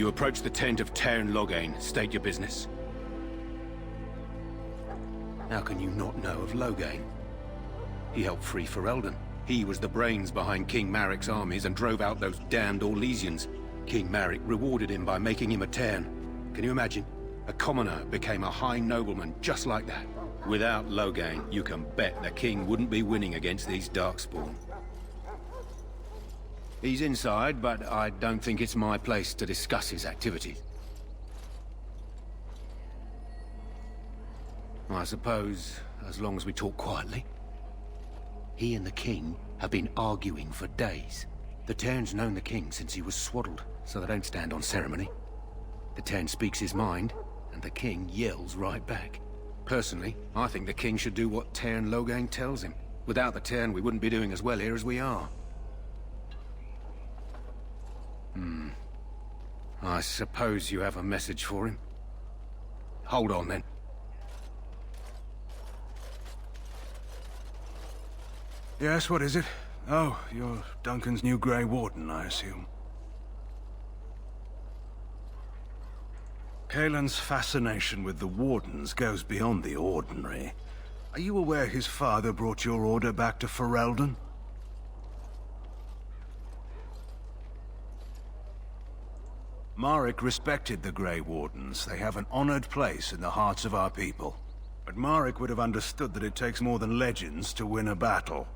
You approach the tent of Tairn Loghain. State your business. How can you not know of Loghain? He helped free Ferelden. He was the brains behind King Maric's armies and drove out those damned Orlesians. King Maric rewarded him by making him a Tairn. Can you imagine? A commoner became a high nobleman just like that. Without Loghain, you can bet the king wouldn't be winning against these Darkspawn. He's inside, but I don't think it's my place to discuss his activities. I suppose, as long as we talk quietly. He and the king have been arguing for days. The Tairn's known the king since he was swaddled, so they don't stand on ceremony. The Tairn speaks his mind, and the king yells right back. Personally, I think the king should do what Tairn Loghain tells him. Without the Tairn, we wouldn't be doing as well here as we are. I suppose you have a message for him. Hold on, then. Yes, what is it? Oh, you're Duncan's new Grey Warden, I assume. Cailan's fascination with the Wardens goes beyond the ordinary. Are you aware his father brought your order back to Ferelden? Maric respected the Grey Wardens. They have an honored place in the hearts of our people. But Maric would have understood that it takes more than legends to win a battle.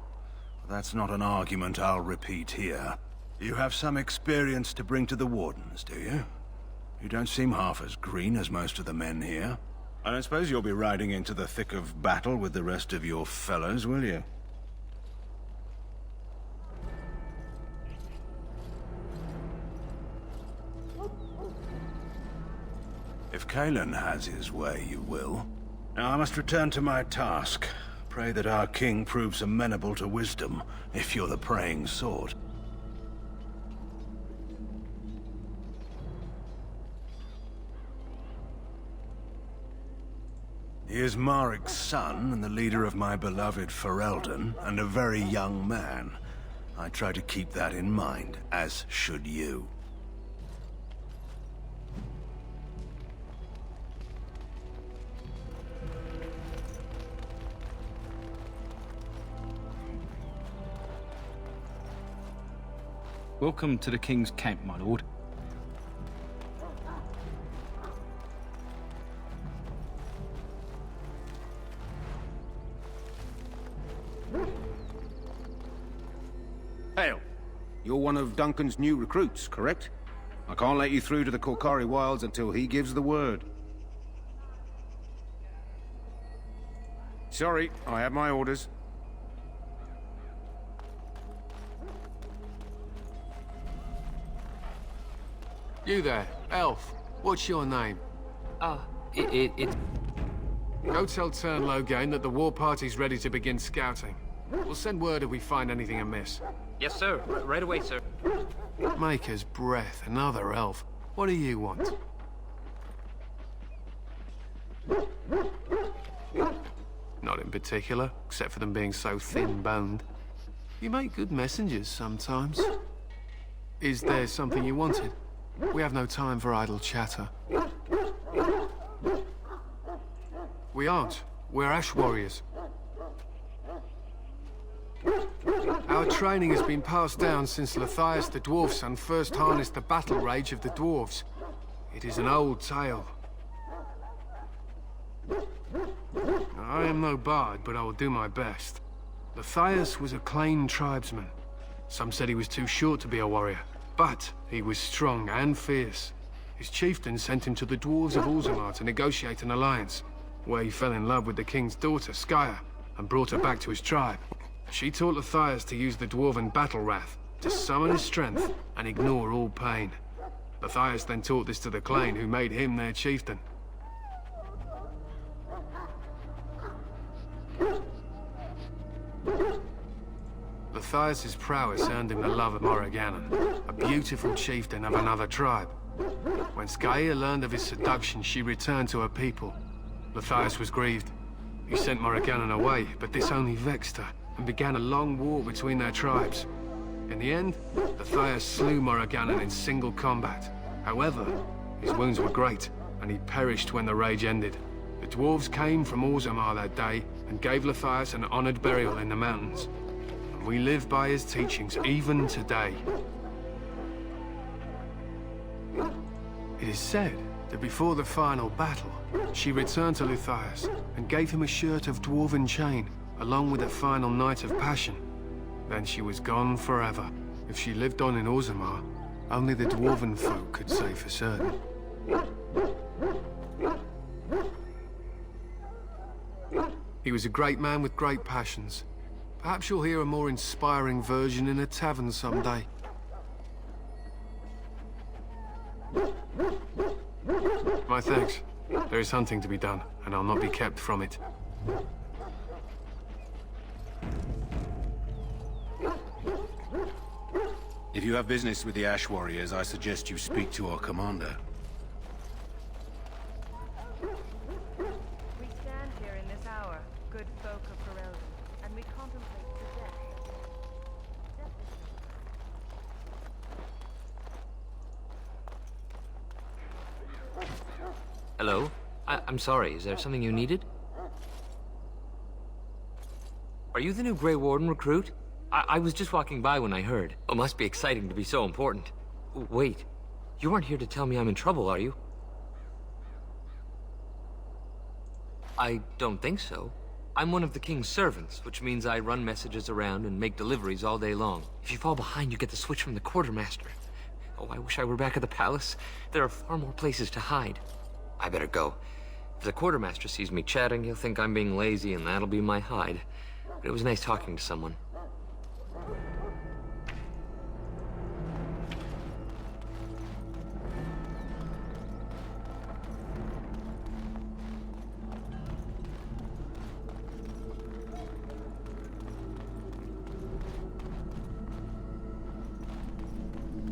That's not an argument I'll repeat here. You have some experience to bring to the Wardens, do you? You don't seem half as green as most of the men here. I don't suppose you'll be riding into the thick of battle with the rest of your fellows, will you? If Cailan has his way, you will. Now I must return to my task. Pray that our king proves amenable to wisdom, if you're the praying sort. He is Maric's son, and the leader of my beloved Ferelden, and a very young man. I try to keep that in mind, as should you. Welcome to the King's Camp, my lord. Hail! You're one of Duncan's new recruits, correct? I can't let you through to the Korcari Wilds until he gives the word. Sorry, I have my orders. You there, elf. What's your name? It's... Go tell Tairn Loghain that the war party's ready to begin scouting. We'll send word if we find anything amiss. Yes, sir. Right away, sir. Maker's breath, another elf. What do you want? Not in particular, except for them being so thin-boned. You make good messengers sometimes. Is there something you wanted? We have no time for idle chatter. We aren't. We're Ash Warriors. Our training has been passed down since Lathias the Dwarf Son first harnessed the battle rage of the dwarves. It is an old tale. I am no bard, but I will do my best. Lathias was a Clane tribesman. Some said he was too short to be a warrior. But he was strong and fierce. His chieftain sent him to the dwarves of Orzammar to negotiate an alliance, where he fell in love with the king's daughter, Skya, and brought her back to his tribe. She taught Lathias to use the dwarven battle wrath, to summon his strength and ignore all pain. Lathias then taught this to the Clane, who made him their chieftain. Lathias' prowess earned him the love of Morrigannon, a beautiful chieftain of another tribe. When Skya learned of his seduction, she returned to her people. Lathias was grieved. He sent Morrigannon away, but this only vexed her, and began a long war between their tribes. In the end, Lathias slew Morrigannon in single combat. However, his wounds were great, and he perished when the rage ended. The dwarves came from Orzammar that day and gave Lathias an honored burial in the mountains. And we live by his teachings even today. It is said that before the final battle, she returned to Lathias and gave him a shirt of dwarven chain, along with a final night of passion. Then she was gone forever. If she lived on in Orzammar, only the dwarven folk could say for certain. He was a great man with great passions. Perhaps you'll hear a more inspiring version in a tavern someday. My thanks. There is hunting to be done, and I'll not be kept from it. If you have business with the Ash Warriors, I suggest you speak to our commander. We stand here in this hour, good folk of Ferelden, and we contemplate the death. Hello? I'm sorry, is there something you needed? Are you the new Grey Warden recruit? I was just walking by when I heard. It must be exciting to be so important. Wait, you aren't here to tell me I'm in trouble, are you? I don't think so. I'm one of the king's servants, which means I run messages around and make deliveries all day long. If you fall behind, you get the switch from the quartermaster. Oh, I wish I were back at the palace. There are far more places to hide. I better go. If the quartermaster sees me chatting, he'll think I'm being lazy, and that'll be my hide. But it was nice talking to someone.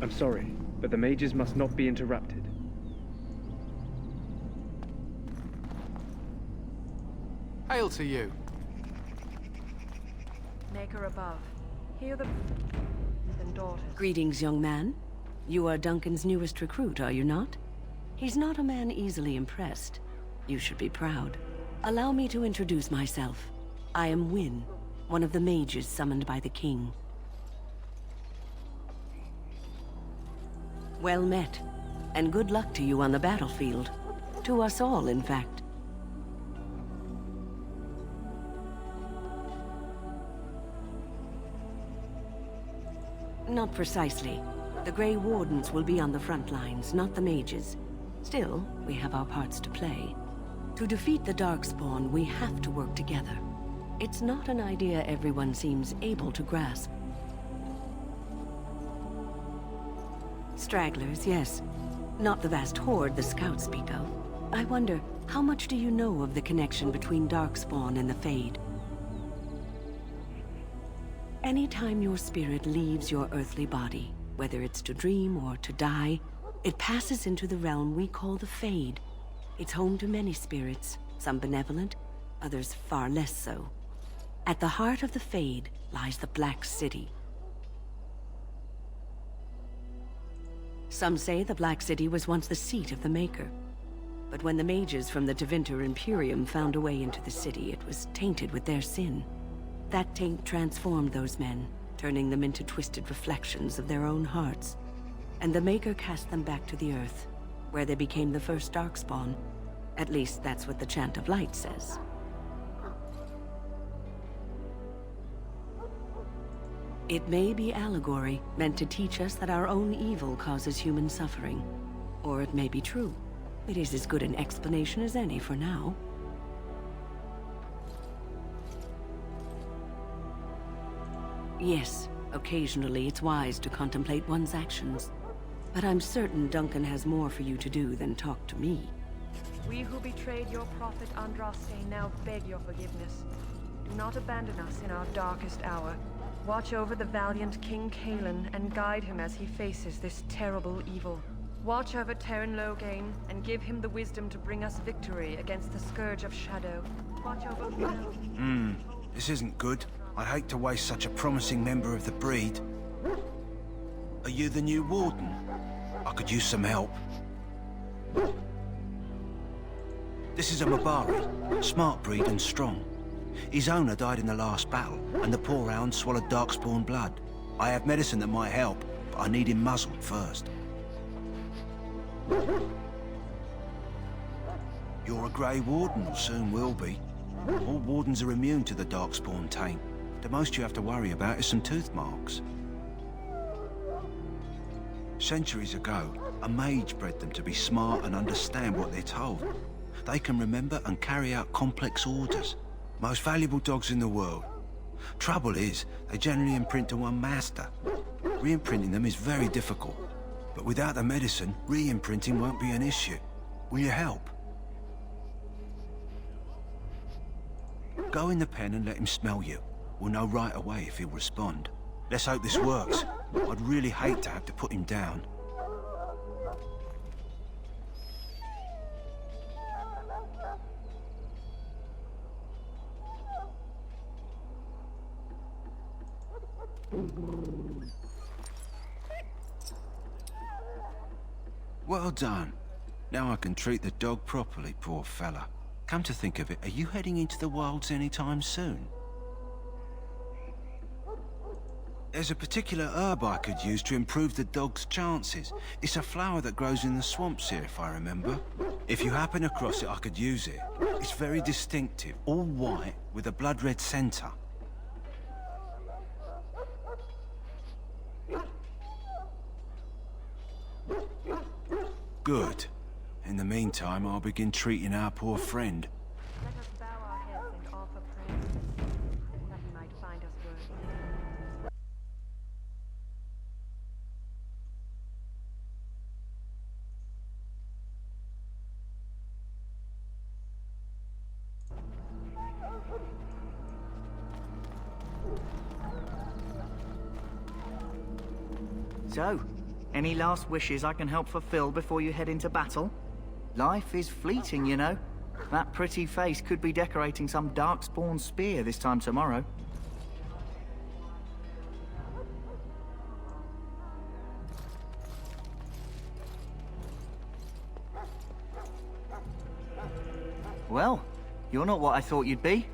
I'm sorry, but the mages must not be interrupted. Hail to you. Maker above, hear the and daughters. Greetings, young man. You are Duncan's newest recruit, are you not? He's not a man easily impressed. You should be proud. Allow me to introduce myself. I am Wynne, one of the mages summoned by the king. Well met, and good luck to you on the battlefield. To us all, in fact. Not precisely. The Grey Wardens will be on the front lines, not the mages. Still, we have our parts to play. To defeat the Darkspawn, we have to work together. It's not an idea everyone seems able to grasp. Stragglers, yes. Not the vast horde the scouts speak of. I wonder, how much do you know of the connection between Darkspawn and the Fade? Anytime your spirit leaves your earthly body, whether it's to dream or to die, it passes into the realm we call the Fade. It's home to many spirits, some benevolent, others far less so. At the heart of the Fade lies the Black City. Some say the Black City was once the seat of the Maker. But when the mages from the Tevinter Imperium found a way into the city, it was tainted with their sin. That taint transformed those men, turning them into twisted reflections of their own hearts. And the Maker cast them back to the Earth, where they became the first Darkspawn. At least that's what the Chant of Light says. It may be allegory, meant to teach us that our own evil causes human suffering. Or it may be true. It is as good an explanation as any for now. Yes, occasionally it's wise to contemplate one's actions. But I'm certain Duncan has more for you to do than talk to me. We who betrayed your prophet Andraste now beg your forgiveness. Do not abandon us in our darkest hour. Watch over the valiant King Cailan and guide him as he faces this terrible evil. Watch over Terran Loghain and give him the wisdom to bring us victory against the Scourge of Shadow. Watch over... This isn't good. I hate to waste such a promising member of the breed. Are you the new warden? I could use some help. This is a Mabari, smart breed and strong. His owner died in the last battle, and the poor hound swallowed darkspawn blood. I have medicine that might help, but I need him muzzled first. You're a Grey Warden, or soon will be. All Wardens are immune to the darkspawn taint. The most you have to worry about is some tooth marks. Centuries ago, a mage bred them to be smart and understand what they're told. They can remember and carry out complex orders. Most valuable dogs in the world. Trouble is, they generally imprint to one master. Re-imprinting them is very difficult. But without the medicine, re-imprinting won't be an issue. Will you help? Go in the pen and let him smell you. We'll know right away if he'll respond. Let's hope this works. I'd really hate to have to put him down. Well done. Now I can treat the dog properly, poor fella. Come to think of it, are you heading into the wilds anytime soon? There's a particular herb I could use to improve the dog's chances. It's a flower that grows in the swamps here, if I remember. If you happen across it, I could use it. It's very distinctive, all white, with a blood-red centre. Good. In the meantime, I'll begin treating our poor friend. Let us bow our heads and offer prayers, that he might find us worthy. So, any last wishes I can help fulfill before you head into battle? Life is fleeting, you know. That pretty face could be decorating some darkspawn spear this time tomorrow. Well, you're not what I thought you'd be.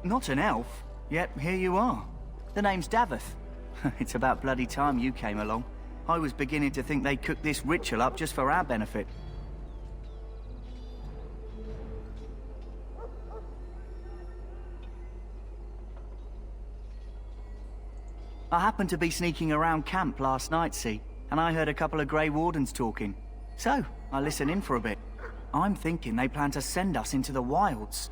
Not an elf, yet here you are. The name's Davith. It's about bloody time you came along. I was beginning to think they cooked this ritual up just for our benefit. I happened to be sneaking around camp last night, see, and I heard a couple of Grey Wardens talking. So, I listened in for a bit. I'm thinking they plan to send us into the wilds.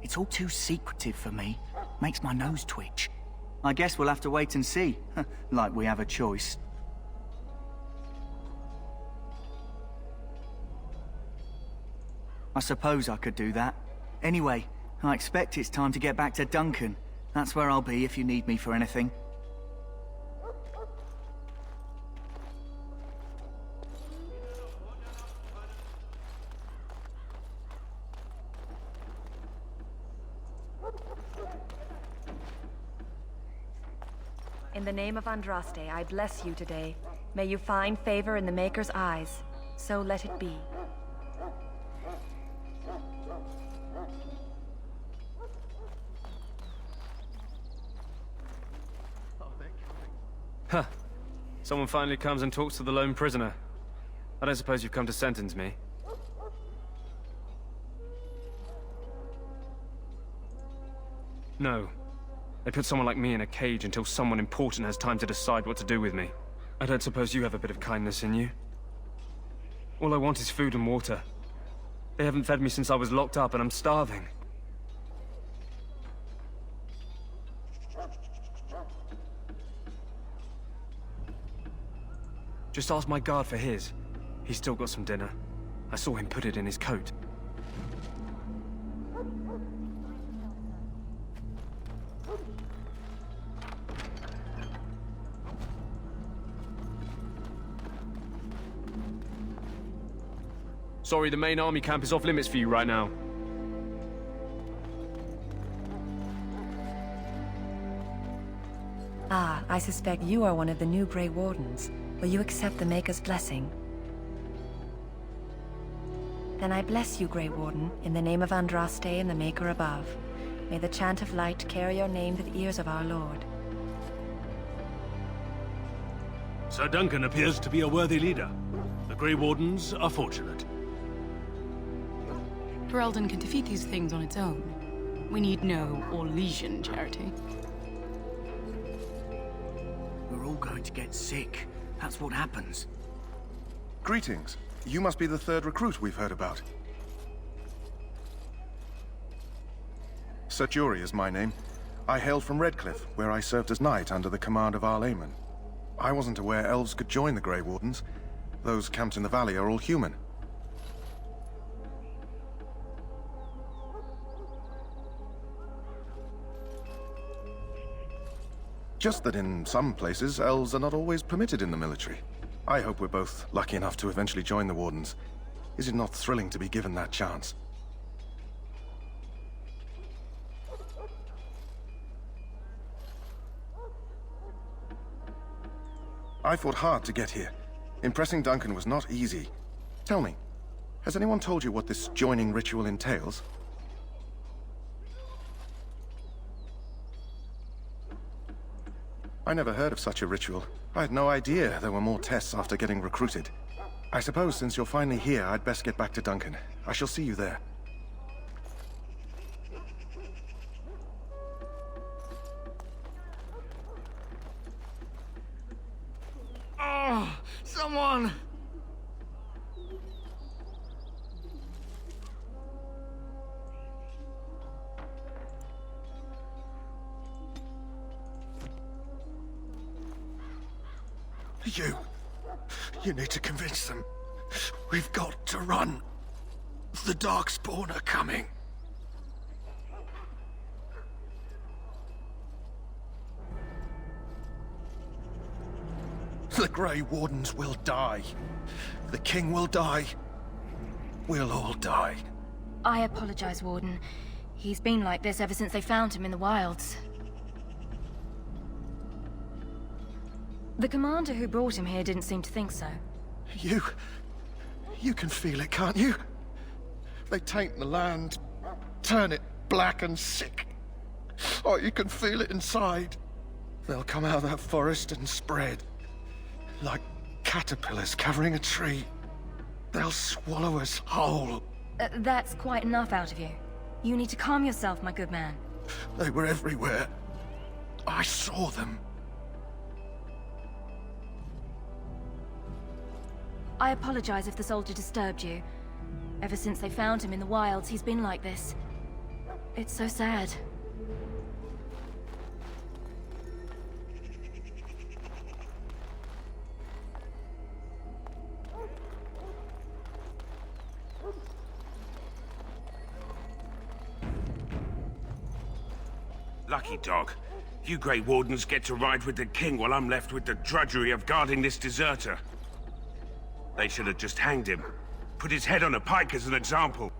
It's all too secretive for me. Makes my nose twitch. I guess we'll have to wait and see. Like we have a choice. I suppose I could do that. Anyway, I expect it's time to get back to Duncan. That's where I'll be if you need me for anything. In the name of Andraste, I bless you today. May you find favor in the Maker's eyes. So let it be. Huh. Someone finally comes and talks to the lone prisoner. I don't suppose you've come to sentence me. No. They put someone like me in a cage until someone important has time to decide what to do with me. I don't suppose you have a bit of kindness in you? All I want is food and water. They haven't fed me since I was locked up and I'm starving. Just ask my guard for his. He's still got some dinner. I saw him put it in his coat. Sorry, the main army camp is off limits for you right now. I suspect you are one of the new Grey Wardens. Will you accept the Maker's blessing? Then I bless you, Grey Warden, in the name of Andraste and the Maker above. May the chant of light carry your name to the ears of our Lord. Sir Duncan appears to be a worthy leader. The Grey Wardens are fortunate. Ferelden can defeat these things on its own. We need no Orlesian charity. We're all going to get sick. That's what happens. Greetings. You must be the third recruit we've heard about. Sir Jury is my name. I hail from Redcliffe, where I served as knight under the command of Arl Eamon. I wasn't aware elves could join the Grey Wardens. Those camped in the valley are all human. Just that in some places, elves are not always permitted in the military. I hope we're both lucky enough to eventually join the Wardens. Is it not thrilling to be given that chance? I fought hard to get here. Impressing Duncan was not easy. Tell me, has anyone told you what this joining ritual entails? I never heard of such a ritual. I had no idea there were more tests after getting recruited. I suppose since you're finally here, I'd best get back to Duncan. I shall see you there. Oh, someone! You need to convince them. We've got to run. The Darkspawn are coming. The Grey Wardens will die. The King will die. We'll all die. I apologize, Warden. He's been like this ever since they found him in the wilds. The commander who brought him here didn't seem to think so. You can feel it, can't you? They taint the land, turn it black and sick. Oh, you can feel it inside. They'll come out of that forest and spread. Like caterpillars covering a tree. They'll swallow us whole. That's quite enough out of you. You need to calm yourself, my good man. They were everywhere. I saw them. I apologize if the soldier disturbed you. Ever since they found him in the wilds, he's been like this. It's so sad. Lucky dog. You Grey Wardens get to ride with the King while I'm left with the drudgery of guarding this deserter. They should have just hanged him. Put his head on a pike as an example.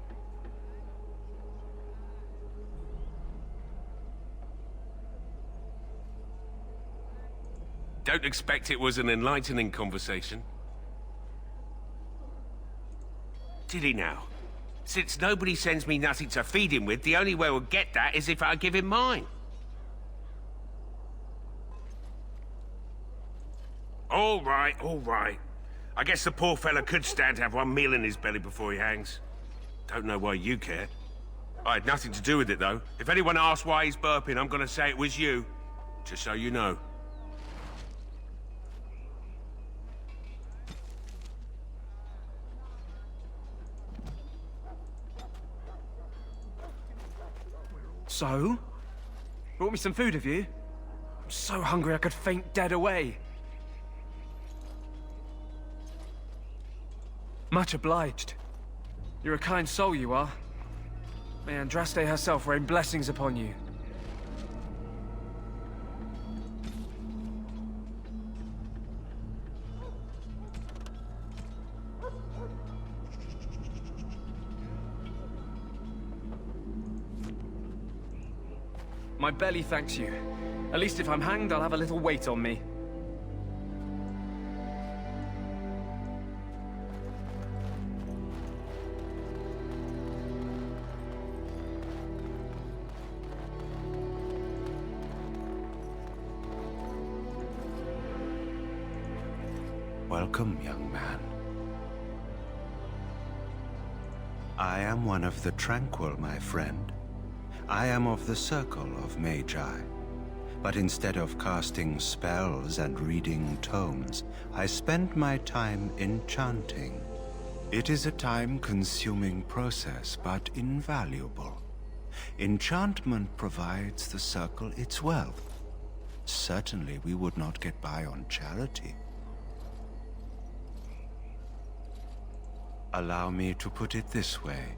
Don't expect it was an enlightening conversation. Did he now? Since nobody sends me nothing to feed him with, the only way we'll get that is if I give him mine. All right, all right. I guess the poor fella could stand to have one meal in his belly before he hangs. Don't know why you care. I had nothing to do with it, though. If anyone asks why he's burping, I'm gonna say it was you. Just so you know. So? Brought me some food, have you? I'm so hungry I could faint dead away. Much obliged. You're a kind soul, you are. May Andraste herself rain blessings upon you. My belly thanks you. At least if I'm hanged, I'll have a little weight on me. Welcome, young man. I am one of the Tranquil, my friend. I am of the Circle of Magi. But instead of casting spells and reading tomes, I spend my time enchanting. It is a time-consuming process, but invaluable. Enchantment provides the Circle its wealth. Certainly we would not get by on charity. Allow me to put it this way.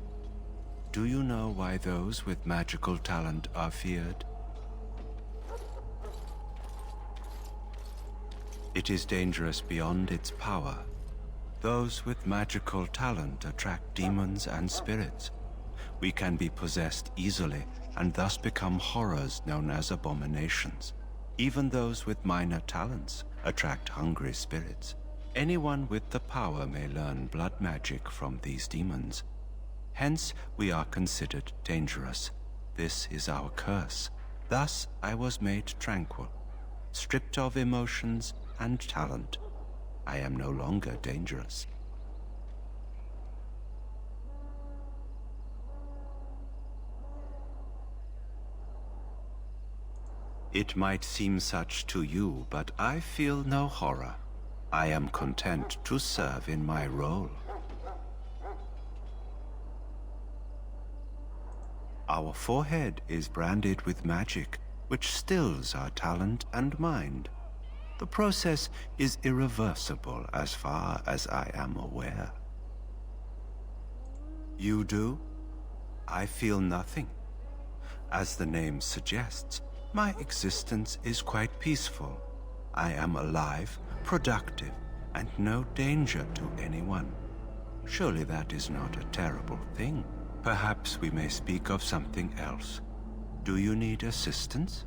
Do you know why those with magical talent are feared? It is dangerous beyond its power. Those with magical talent attract demons and spirits. We can be possessed easily and thus become horrors known as abominations. Even those with minor talents attract hungry spirits. Anyone with the power may learn blood magic from these demons. Hence, we are considered dangerous. This is our curse. Thus, I was made tranquil, stripped of emotions and talent. I am no longer dangerous. It might seem such to you, but I feel no horror. I am content to serve in my role. Our forehead is branded with magic, which stills our talent and mind. The process is irreversible as far as I am aware. You do? I feel nothing. As the name suggests, my existence is quite peaceful. I am alive, productive, and no danger to anyone. Surely that is not a terrible thing. Perhaps we may speak of something else. Do you need assistance?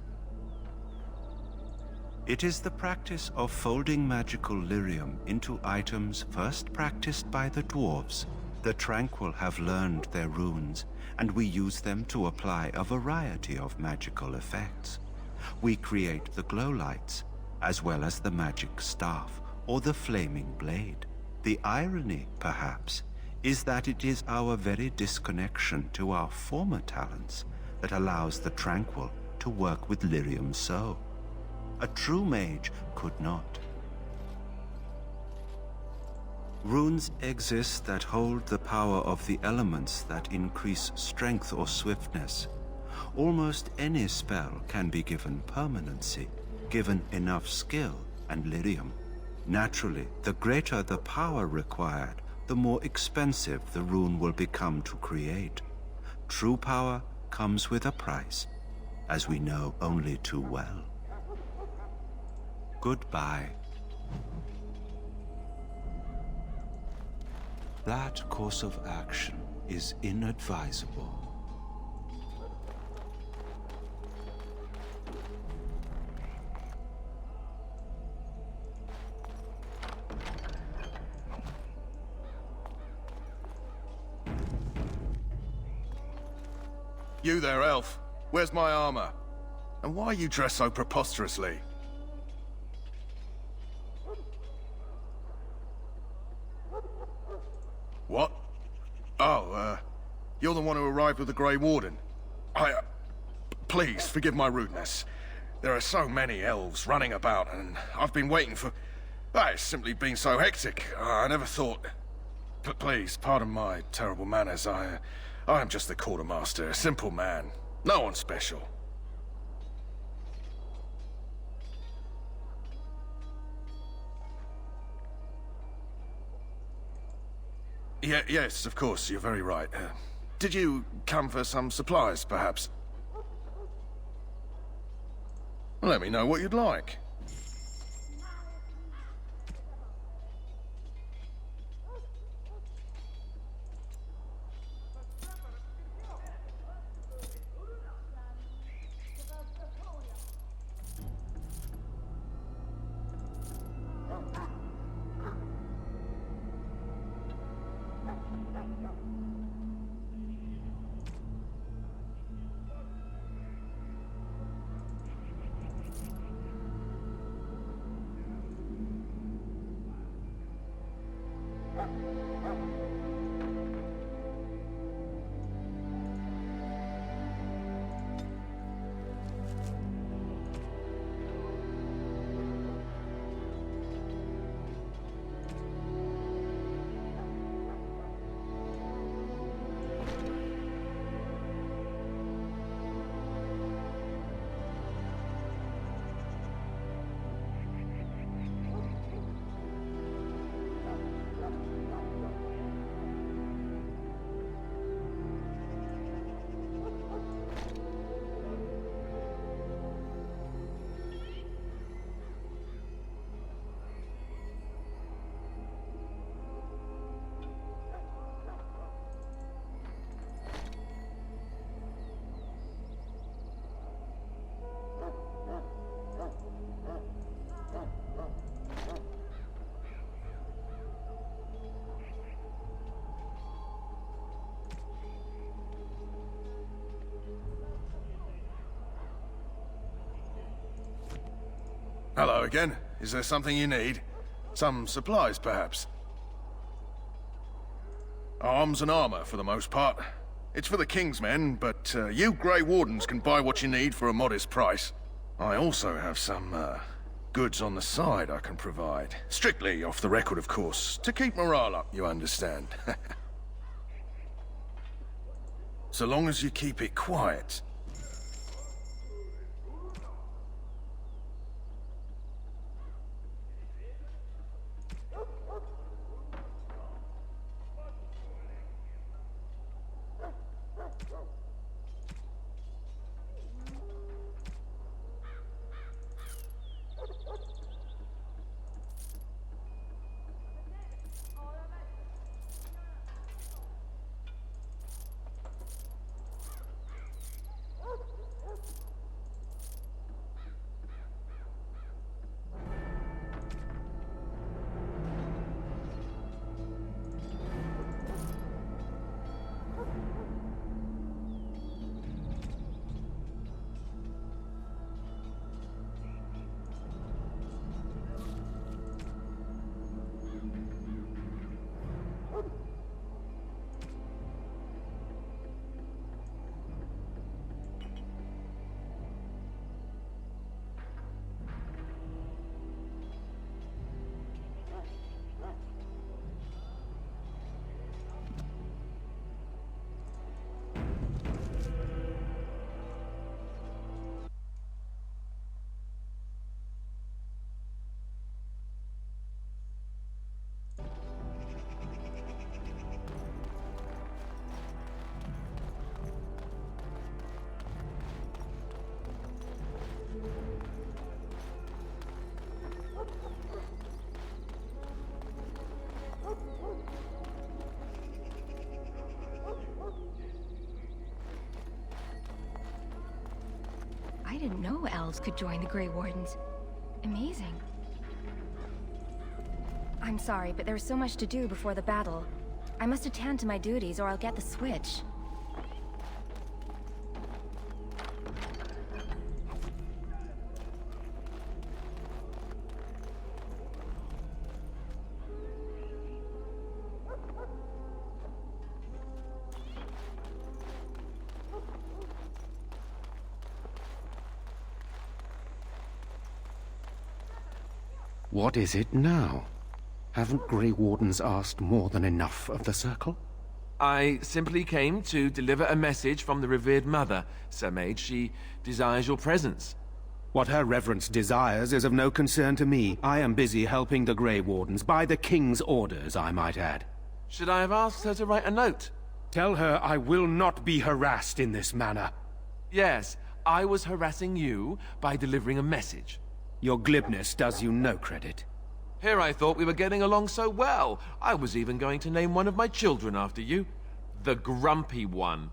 It is the practice of folding magical lyrium into items first practiced by the dwarves. The Tranquil have learned their runes, and we use them to apply a variety of magical effects. We create the glow lights, as well as the magic staff or the flaming blade. The irony, perhaps, is that it is our very disconnection to our former talents that allows the Tranquil to work with lyrium so. A true mage could not. Runes exist that hold the power of the elements that increase strength or swiftness. Almost any spell can be given permanency, given enough skill and lyrium. Naturally, the greater the power required, the more expensive the rune will become to create. True power comes with a price, as we know only too well. Goodbye. That course of action is inadvisable. You there, elf. Where's my armor? And why are you dressed so preposterously? What? Oh, you're the one who arrived with the Grey Warden. Please, forgive my rudeness. There are so many elves running about, and I've been waiting for... It's simply been so hectic. I never thought... Please, pardon my terrible manners. I am just the quartermaster, a simple man. No one special. Yes, of course, you're very right. Did you come for some supplies, perhaps? Let me know what you'd like. Hello again. Is there something you need? Some supplies, perhaps? Arms and armor, for the most part. It's for the King's men, but you Grey Wardens can buy what you need for a modest price. I also have some, goods on the side I can provide. Strictly off the record, of course. To keep morale up, you understand. So long as you keep it quiet. I didn't know elves could join the Grey Wardens. Amazing. I'm sorry, but there's so much to do before the battle. I must attend to my duties or I'll get the switch. What is it now? Haven't Grey Wardens asked more than enough of the Circle? I simply came to deliver a message from the revered mother, Sir Mage. She desires your presence. What her reverence desires is of no concern to me. I am busy helping the Grey Wardens, by the King's orders, I might add. Should I have asked her to write a note? Tell her I will not be harassed in this manner. Yes, I was harassing you by delivering a message. Your glibness does you no credit. Here I thought we were getting along so well. I was even going to name one of my children after you. The Grumpy One.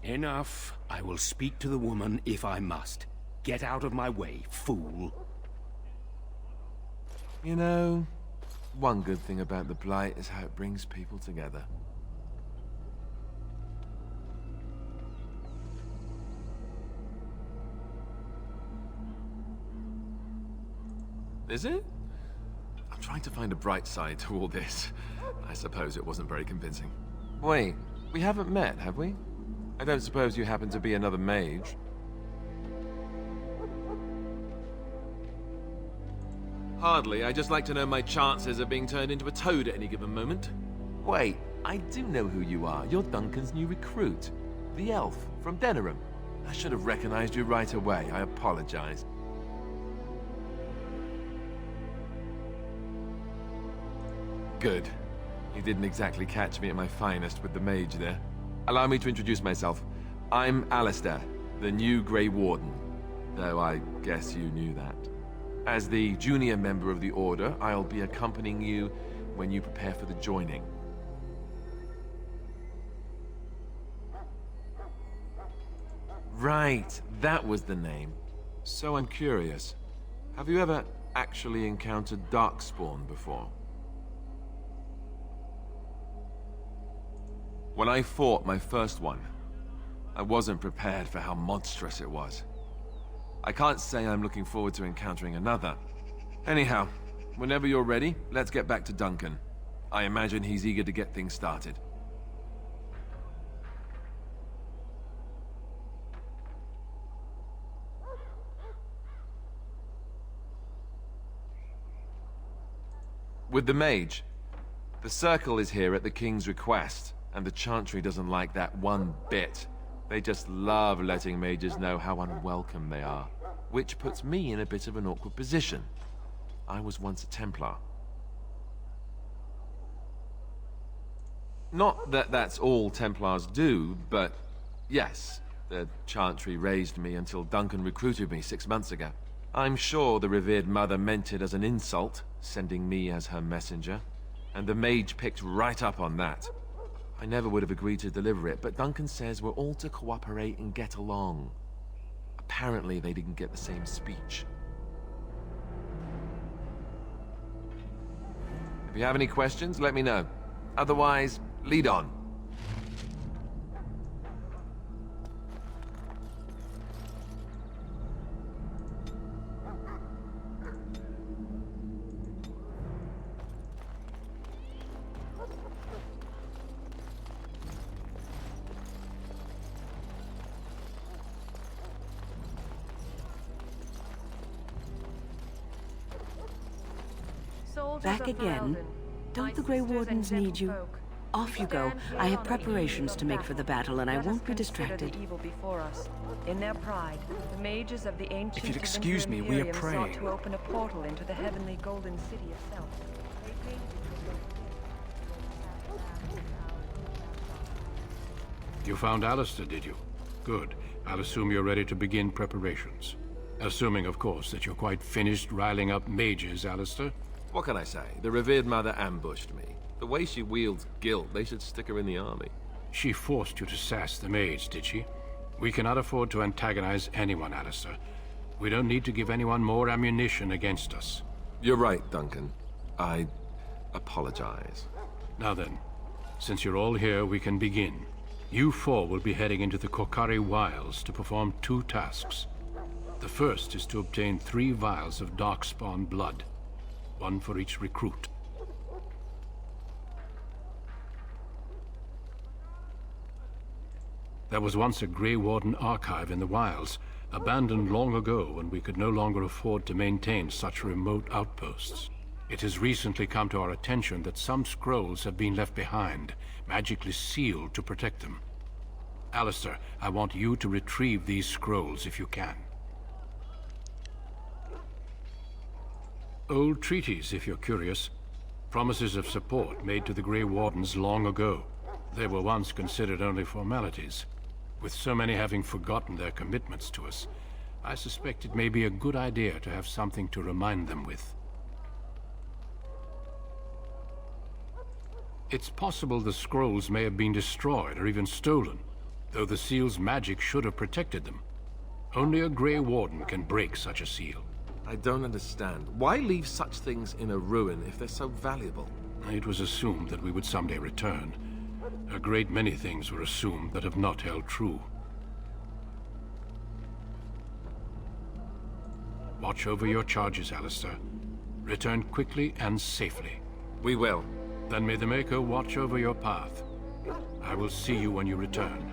Enough. I will speak to the woman if I must. Get out of my way, fool. You know, one good thing about the Blight is how it brings people together. Is it? I'm trying to find a bright side to all this. I suppose it wasn't very convincing. Wait, we haven't met, have we? I don't suppose you happen to be another mage? Hardly. I just like to know my chances of being turned into a toad at any given moment. Wait, I do know who you are. You're Duncan's new recruit. The elf from Denerim. I should have recognized you right away. I apologize. Good. You didn't exactly catch me at my finest with the mage there. Allow me to introduce myself. I'm Alistair, the new Grey Warden. Though I guess you knew that. As the junior member of the Order, I'll be accompanying you when you prepare for the joining. Right, that was the name. So I'm curious. Have you ever actually encountered Darkspawn before? When I fought my first one, I wasn't prepared for how monstrous it was. I can't say I'm looking forward to encountering another. Anyhow, whenever you're ready, let's get back to Duncan. I imagine he's eager to get things started. With the mage, the circle is here at the king's request, and the Chantry doesn't like that one bit. They just love letting mages know how unwelcome they are, which puts me in a bit of an awkward position. I was once a Templar. Not that that's all Templars do, but yes, the Chantry raised me until Duncan recruited me 6 months ago. I'm sure the revered mother meant it as an insult, sending me as her messenger, and the mage picked right up on that. I never would have agreed to deliver it, but Duncan says we're all to cooperate and get along. Apparently they didn't get the same speech. If you have any questions, let me know. Otherwise, lead on. Back again? Don't the Grey Wardens need you? Off you go. I have preparations to make for the battle, and I won't be distracted. Evil before us. In their pride, the mages of the ancient If you'd excuse me, we are Imperium praying. sought to open a portal into the heavenly golden city itself. You found Alistair, did you? Good. I'll assume you're ready to begin preparations. Assuming, of course, that you're quite finished riling up mages, Alistair. What can I say? The revered mother ambushed me. The way she wields guilt, they should stick her in the army. She forced you to sass the mage, did she? We cannot afford to antagonize anyone, Alistair. We don't need to give anyone more ammunition against us. You're right, Duncan. I apologize. Now then, since you're all here, we can begin. You four will be heading into the Korcari Wilds to perform 2 tasks. The first is to obtain 3 vials of Darkspawn blood. 1 for each recruit. There was once a Grey Warden archive in the wilds, abandoned long ago when we could no longer afford to maintain such remote outposts. It has recently come to our attention that some scrolls have been left behind, magically sealed to protect them. Alistair, I want you to retrieve these scrolls if you can. Old treaties, if you're curious. Promises of support made to the Grey Wardens long ago. They were once considered only formalities. With so many having forgotten their commitments to us, I suspect it may be a good idea to have something to remind them with. It's possible the scrolls may have been destroyed or even stolen, though the seal's magic should have protected them. Only a Grey Warden can break such a seal. I don't understand. Why leave such things in a ruin if they're so valuable? It was assumed that we would someday return. A great many things were assumed that have not held true. Watch over your charges, Alistair. Return quickly and safely. We will. Then may the Maker watch over your path. I will see you when you return.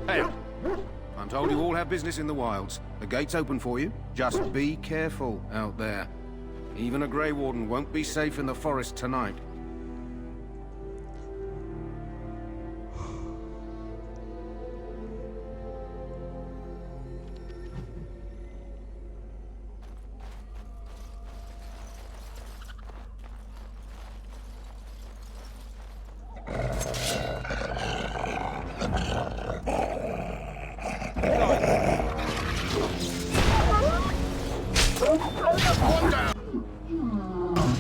Hey! I'm told you all have business in the wilds. The gate's open for you. Just be careful out there. Even a Grey Warden won't be safe in the forest tonight.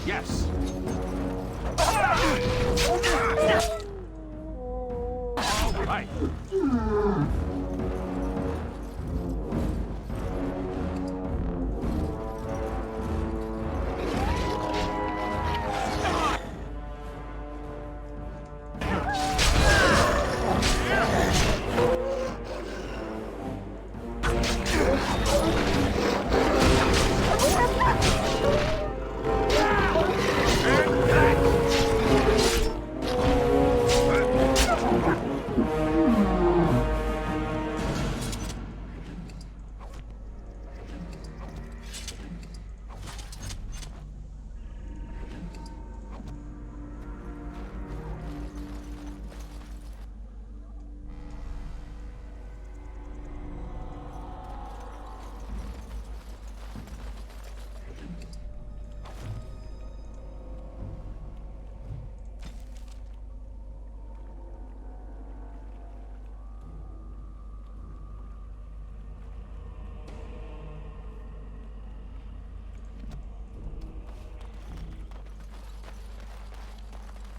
Yes. Right.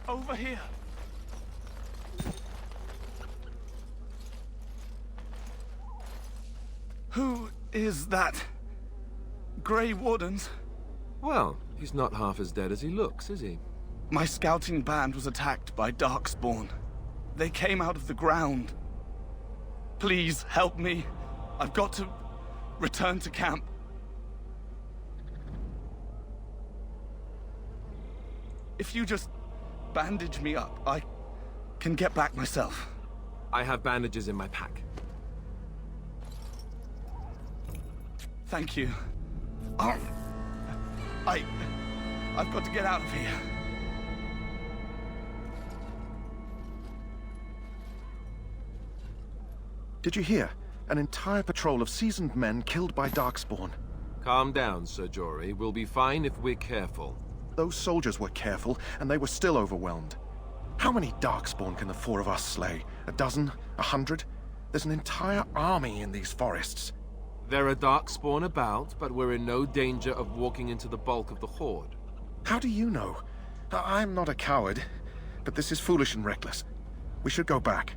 Over here. Who is that? Grey Wardens? Well, he's not half as dead as he looks, is he? My scouting band was attacked by Darkspawn. They came out of the ground. Please, help me. I've got to return to camp. If you just bandage me up, I can get back myself. I have bandages in my pack. Thank you. I've got to get out of here. Did you hear? An entire patrol of seasoned men killed by Darkspawn. Calm down, Sir Jory. We'll be fine if we're careful. Those soldiers were careful, and they were still overwhelmed. How many Darkspawn can the four of us slay? A dozen? 100? There's an entire army in these forests. There are Darkspawn about, but we're in no danger of walking into the bulk of the Horde. How do you know? I'm not a coward, but this is foolish and reckless. We should go back.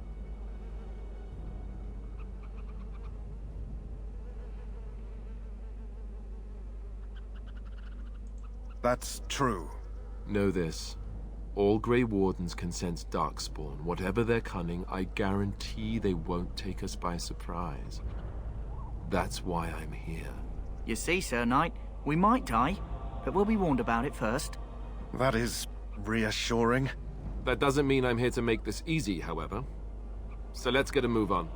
That's true. Know this. All Grey Wardens can sense Darkspawn. Whatever their cunning, I guarantee they won't take us by surprise. That's why I'm here. You see, Sir Knight, we might die, but we'll be warned about it first. That is reassuring. That doesn't mean I'm here to make this easy, however. So let's get a move on.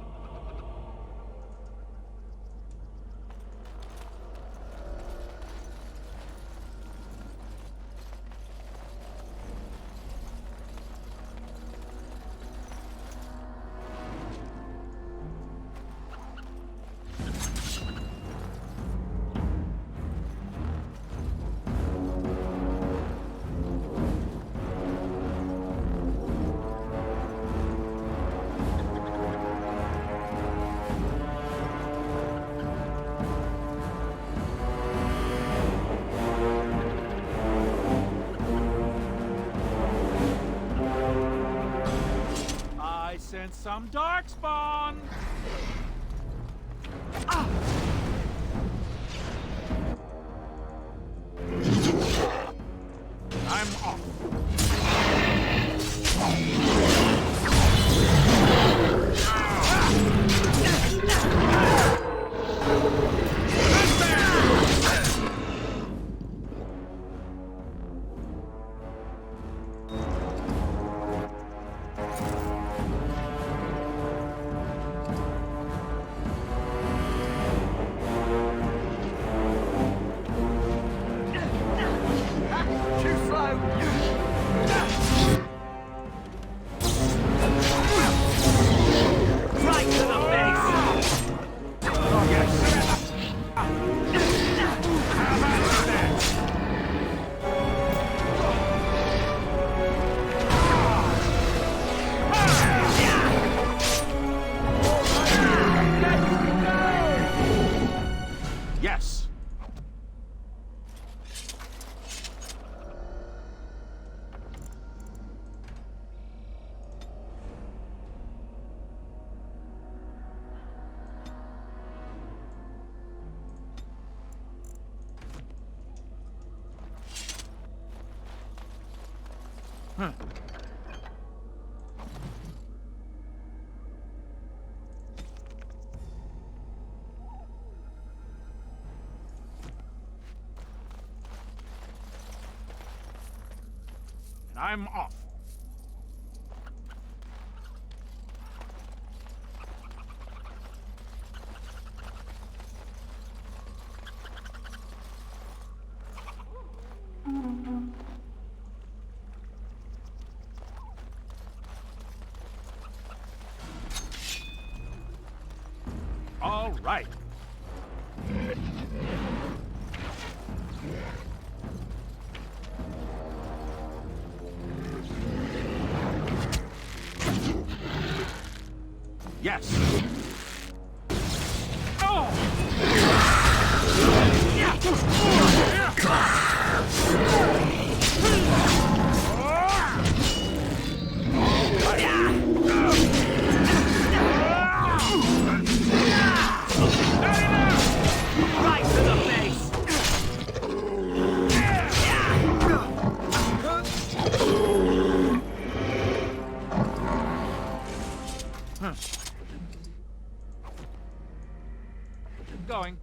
Some Darkspawn! I'm off. Yes. I'm off. All right. Yes. Right to the face! Going.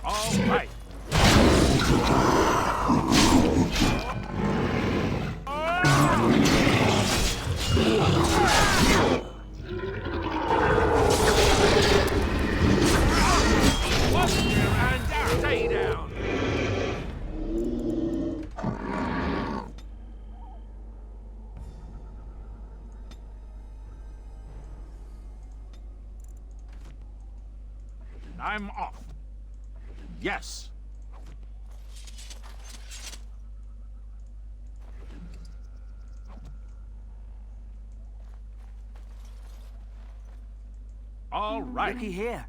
All right. I'm off. Yes. All right. Looky here.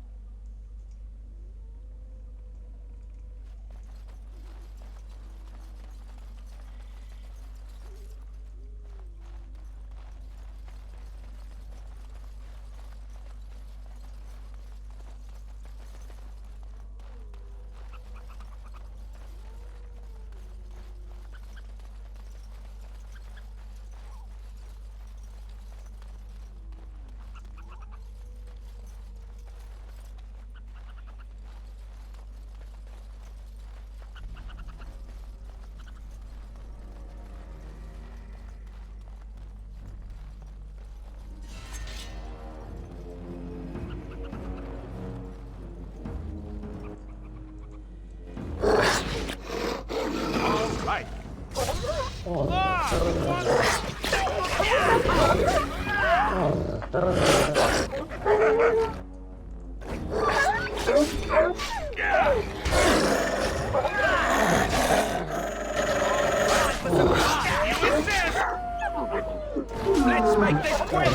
Let's make this quick!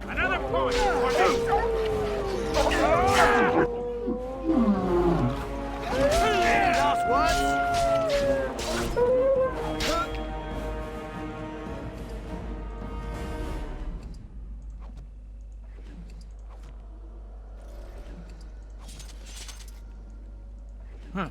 Another point for me! Last words? Huh.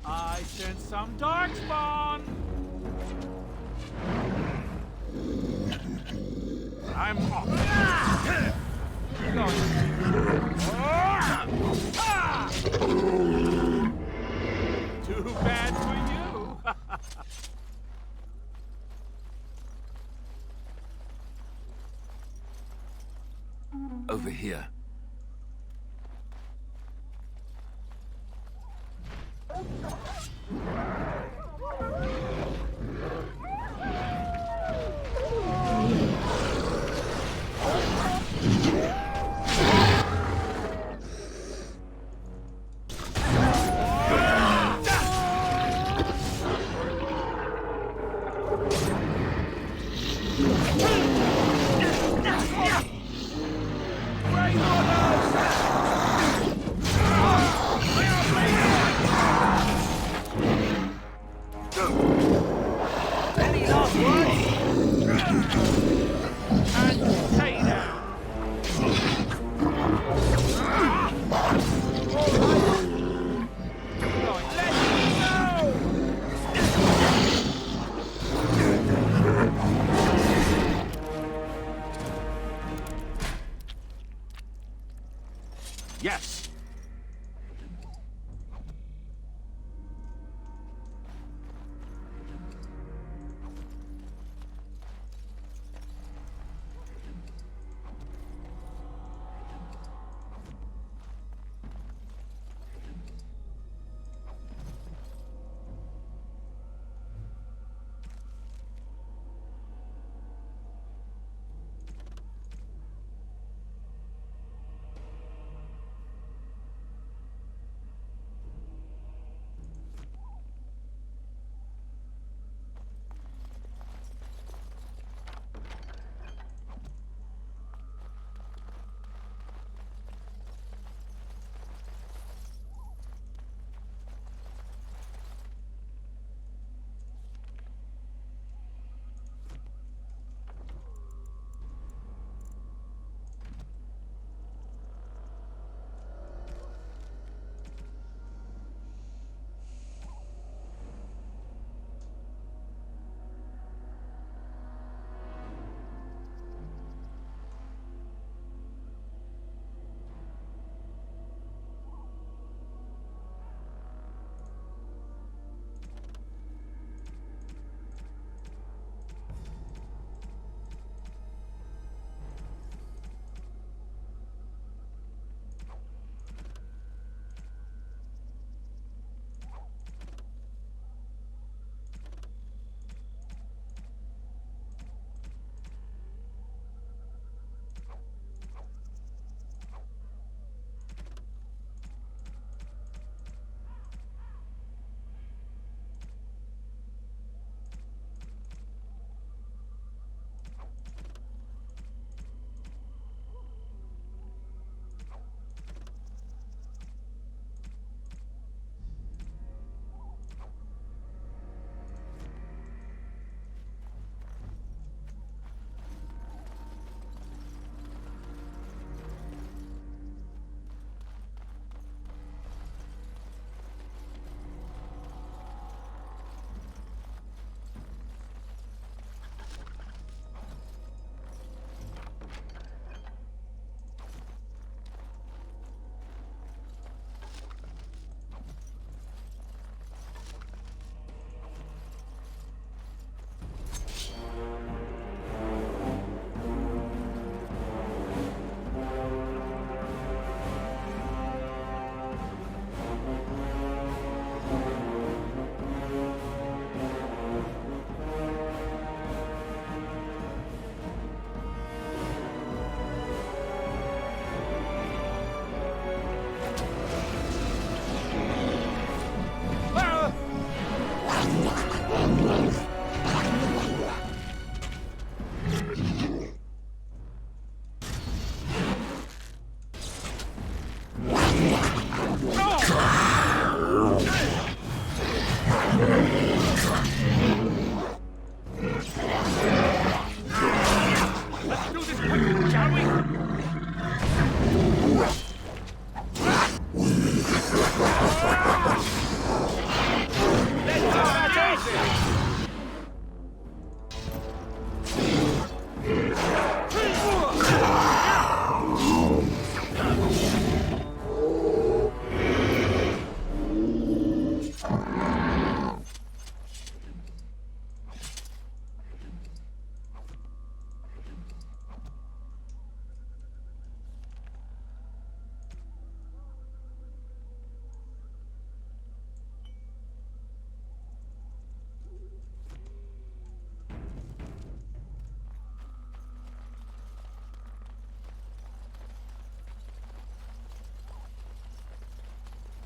I sense some darkspawn. I'm off. Going. Too bad for you. Over here. Any last words? And stay down. Going. Let me go. Yes.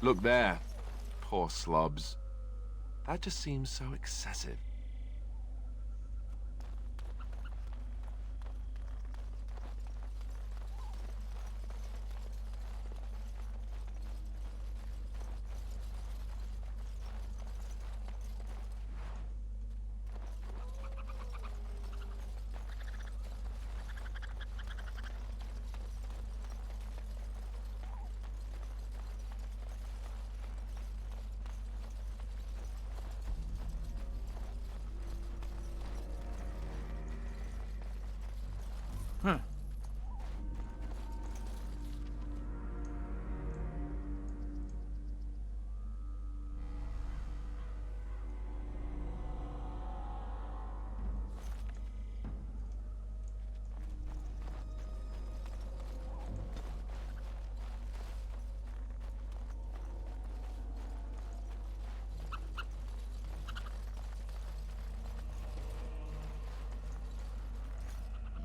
Look there. Poor slobs. That just seems so excessive. Huh.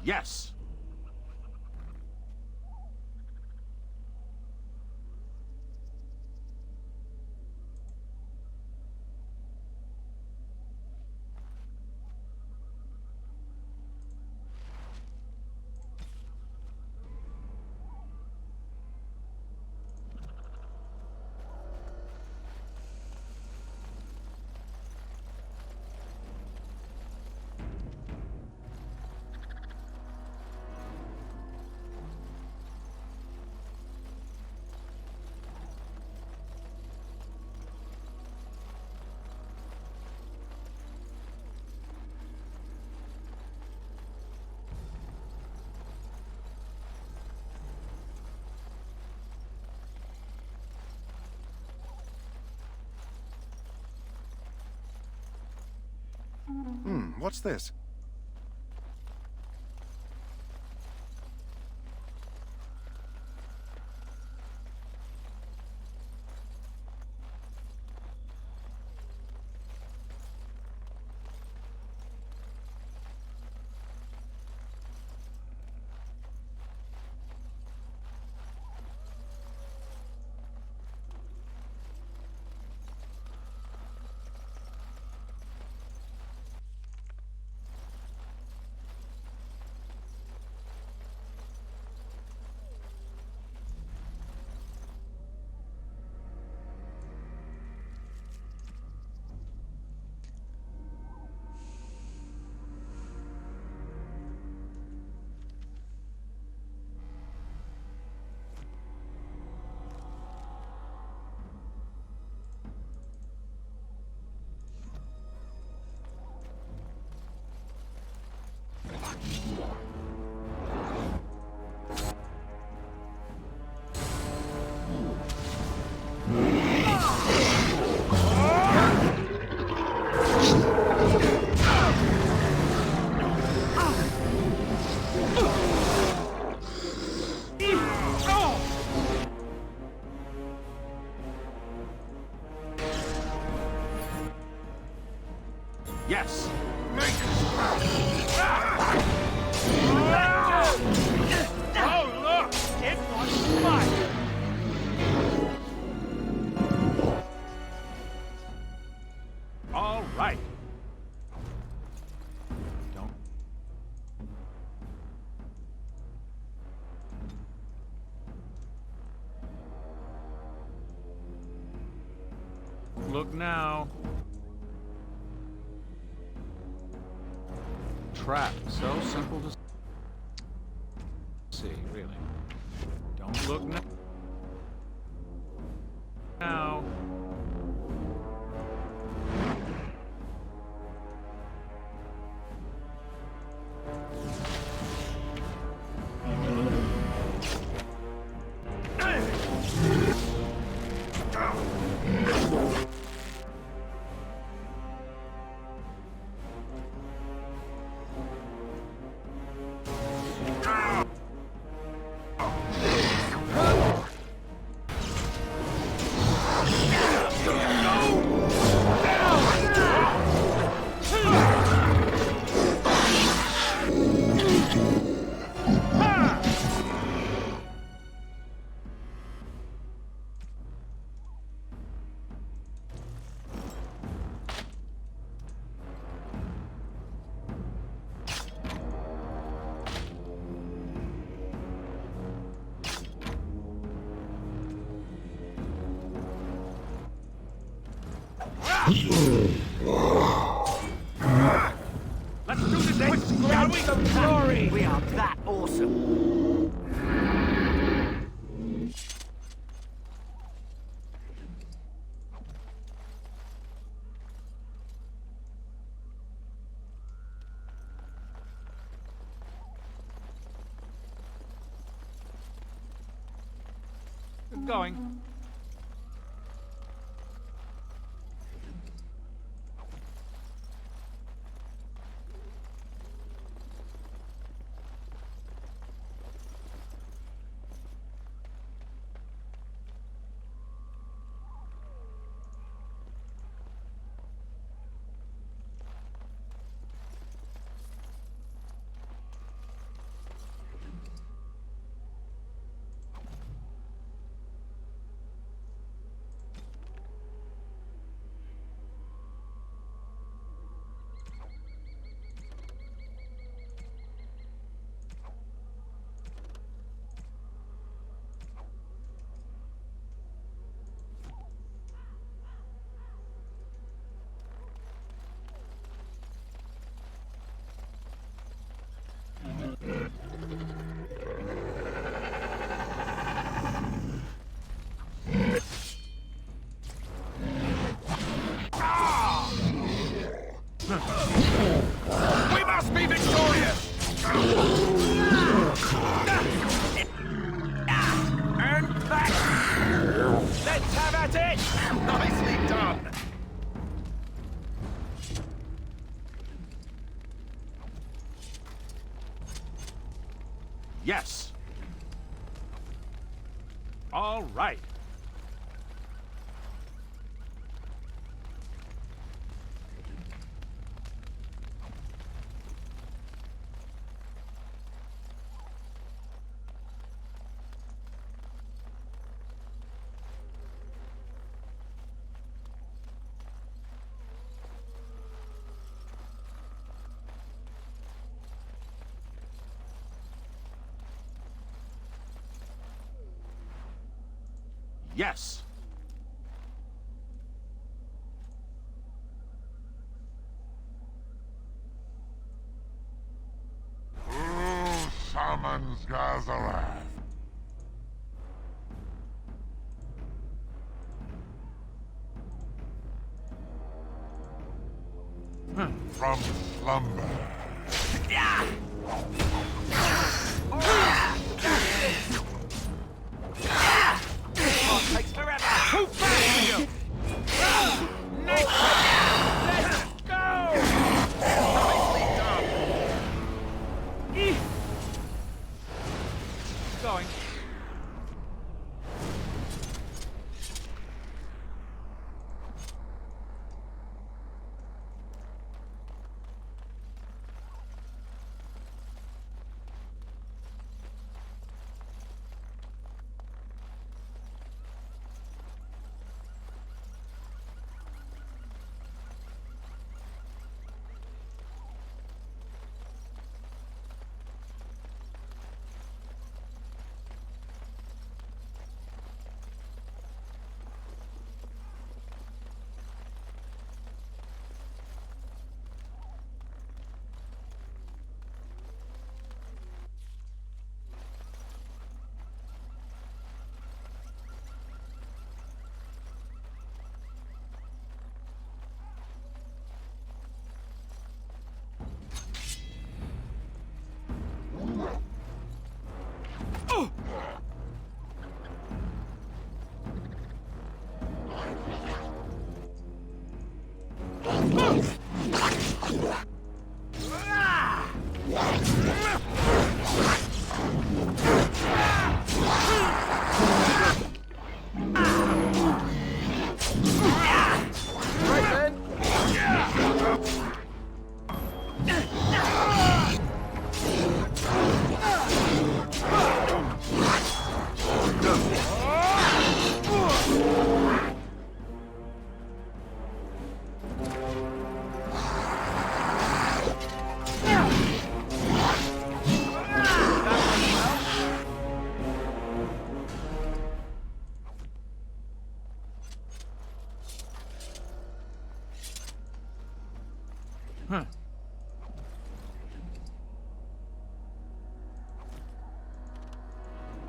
Yes! What's this? Yes! Oh, look! It wants fire! All right. Look now. Trap. So simple to see, really. Don't look now. Now. Let's do this quick, shall we? Some glory! We are that awesome. Good going. We must be victorious! And back! Let's have at it! Nicely done. Yes. All right. Yes. Who summons Gazarath? From slumber. Takes forever. Too fast for you. Let's go. Nicely done. Going.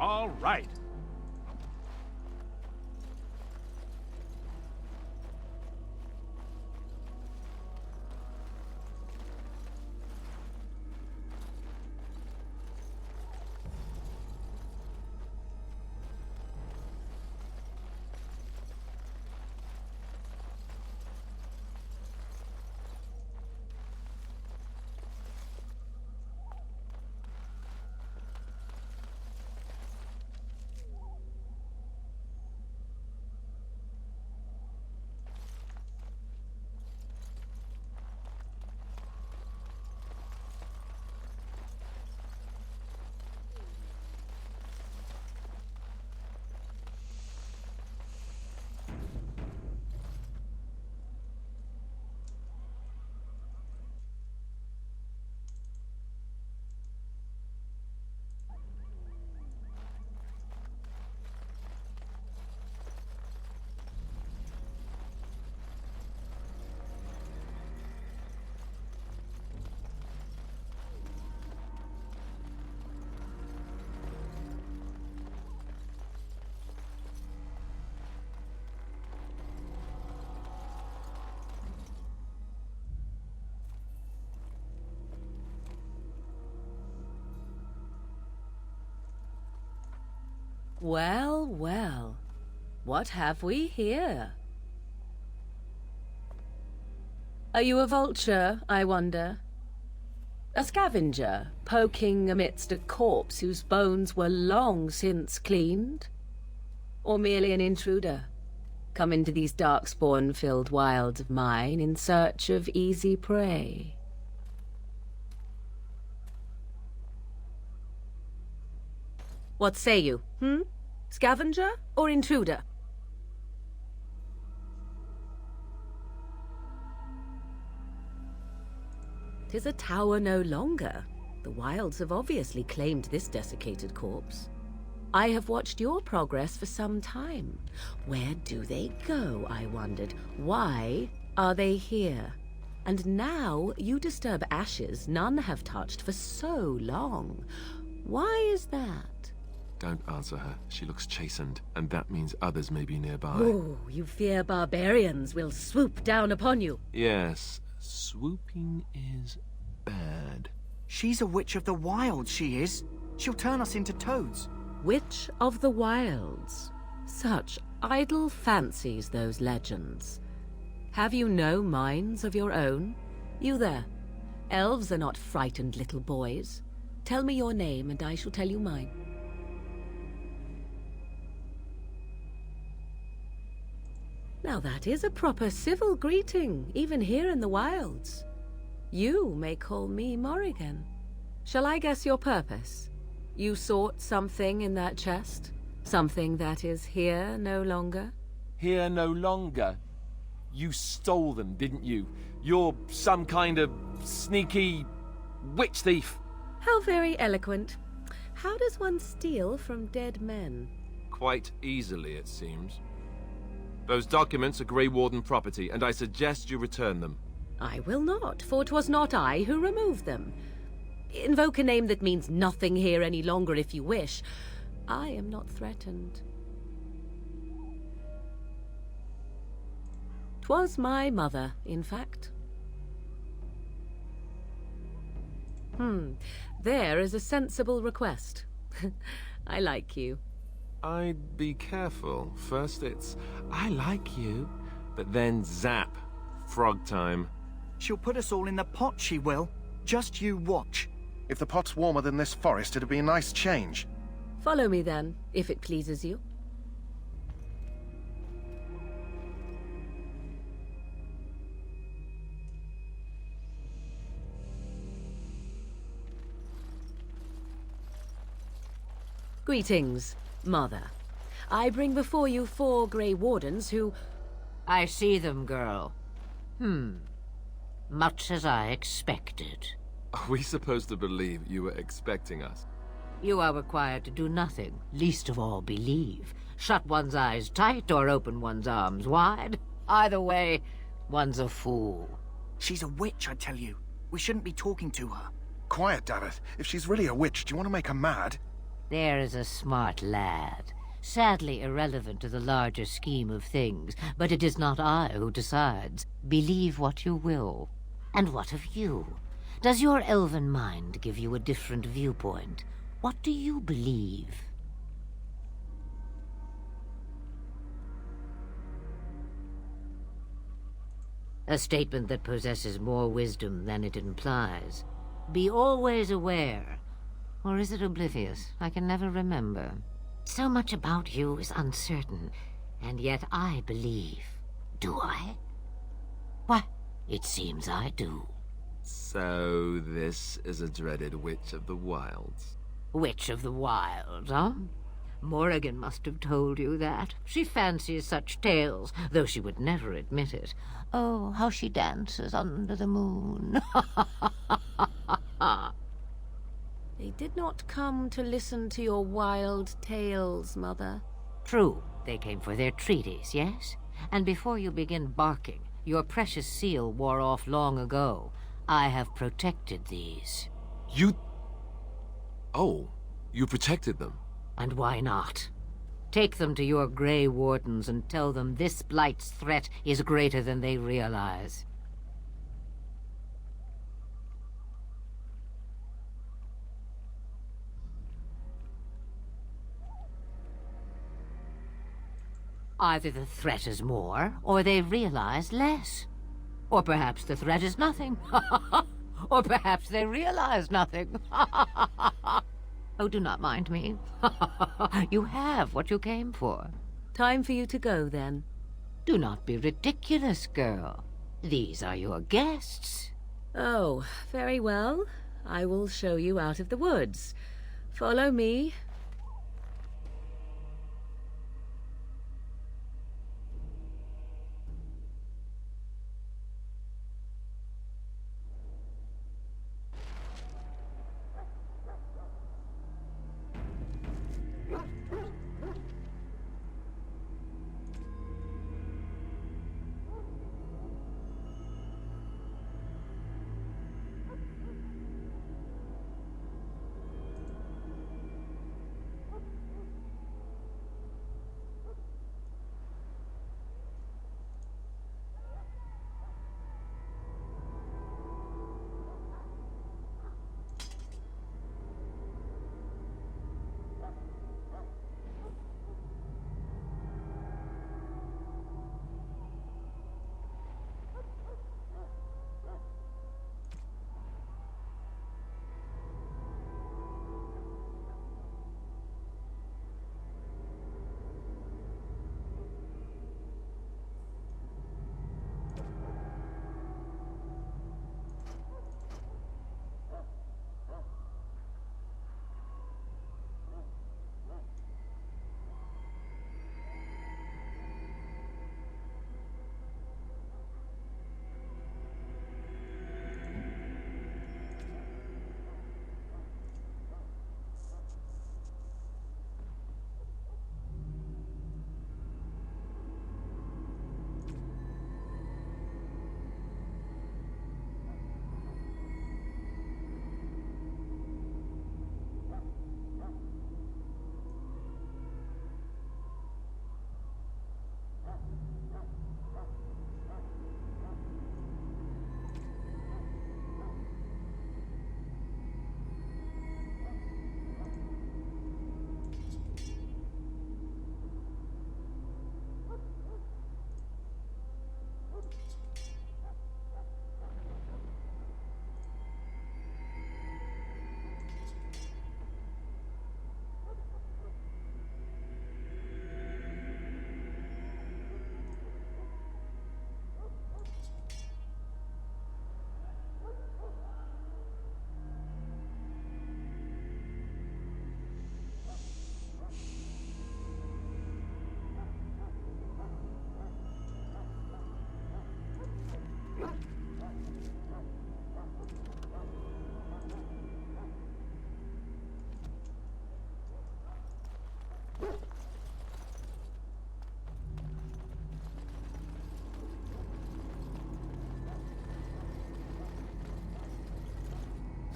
All right. Well, well. What have we here? Are you a vulture, I wonder? A scavenger, poking amidst a corpse whose bones were long since cleaned? Or merely an intruder, come into these darkspawn-filled wilds of mine in search of easy prey? What say you, Scavenger or intruder? 'Tis a tower no longer. The wilds have obviously claimed this desiccated corpse. I have watched your progress for some time. Where do they go, I wondered? Why are they here? And now you disturb ashes none have touched for so long. Why is that? Don't answer her. She looks chastened, and that means others may be nearby. Oh, you fear barbarians will swoop down upon you. Yes, swooping is bad. She's a witch of the wilds, she is. She'll turn us into toads. Witch of the wilds. Such idle fancies, those legends. Have you no minds of your own? You there. Elves are not frightened little boys. Tell me your name, and I shall tell you mine. Now that is a proper civil greeting, even here in the wilds. You may call me Morrigan. Shall I guess your purpose? You sought something in that chest? Something that is here no longer? Here no longer? You stole them, didn't you? You're some kind of sneaky witch thief. How very eloquent. How does one steal from dead men? Quite easily, it seems. Those documents are Grey Warden property, and I suggest you return them. I will not, for 'twas not I who removed them. Invoke a name that means nothing here any longer if you wish. I am not threatened. 'Twas my mother, in fact. There is a sensible request. I like you. I'd be careful. First it's, I like you, but then zap. Frog time. She'll put us all in the pot, she will. Just you watch. If the pot's warmer than this forest, it'd be a nice change. Follow me then, if it pleases you. Greetings, Mother. I bring before you 4 Grey Wardens who... I see them, girl. Much as I expected. Are we supposed to believe you were expecting us? You are required to do nothing, least of all believe. Shut one's eyes tight or open one's arms wide. Either way, one's a fool. She's a witch, I tell you. We shouldn't be talking to her. Quiet, Davith. If she's really a witch, do you want to make her mad? There is a smart lad. Sadly irrelevant to the larger scheme of things, but it is not I who decides. Believe what you will. And what of you? Does your elven mind give you a different viewpoint? What do you believe? A statement that possesses more wisdom than it implies. Be always aware. Or is it oblivious? I can never remember. So much about you is uncertain, and yet I believe. Do I? Why, it seems I do. So this is a dreaded Witch of the Wilds. Witch of the Wilds, huh? Morrigan must have told you that. She fancies such tales, though she would never admit it. Oh, how she dances under the moon. They did not come to listen to your wild tales, Mother. True, they came for their treaties, yes? And before you begin barking, your precious seal wore off long ago. I have protected these. You... Oh, you protected them? And why not? Take them to your Grey Wardens and tell them this Blight's threat is greater than they realize. Either the threat is more, or they realize less. Or perhaps the threat is nothing. Or perhaps they realize nothing. Oh, do not mind me. You have what you came for. Time for you to go, then. Do not be ridiculous, girl. These are your guests. Oh, very well. I will show you out of the woods. Follow me.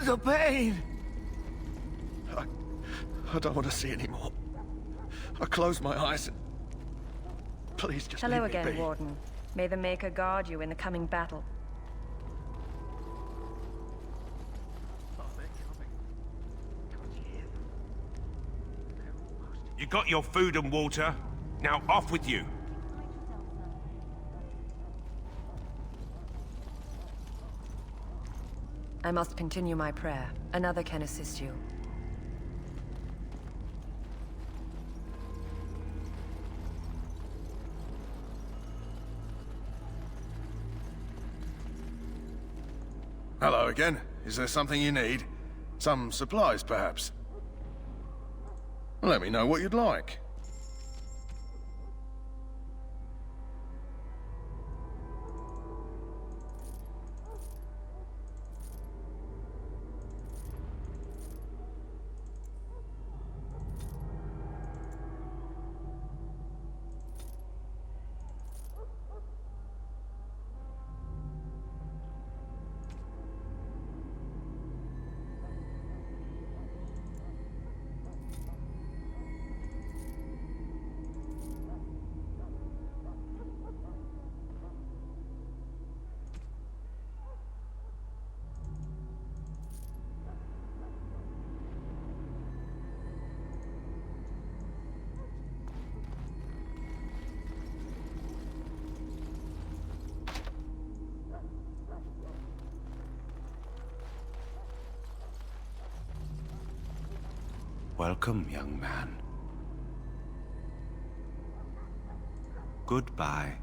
The pain! I don't want to see any more. I close my eyes and... Please just Hello leave me again, be. Warden. May the Maker guard you in the coming battle. You got your food and water. Now off with you. I must continue my prayer. Another can assist you. Hello again. Is there something you need? Some supplies, perhaps? Let me know what you'd like. Welcome, young man. Goodbye.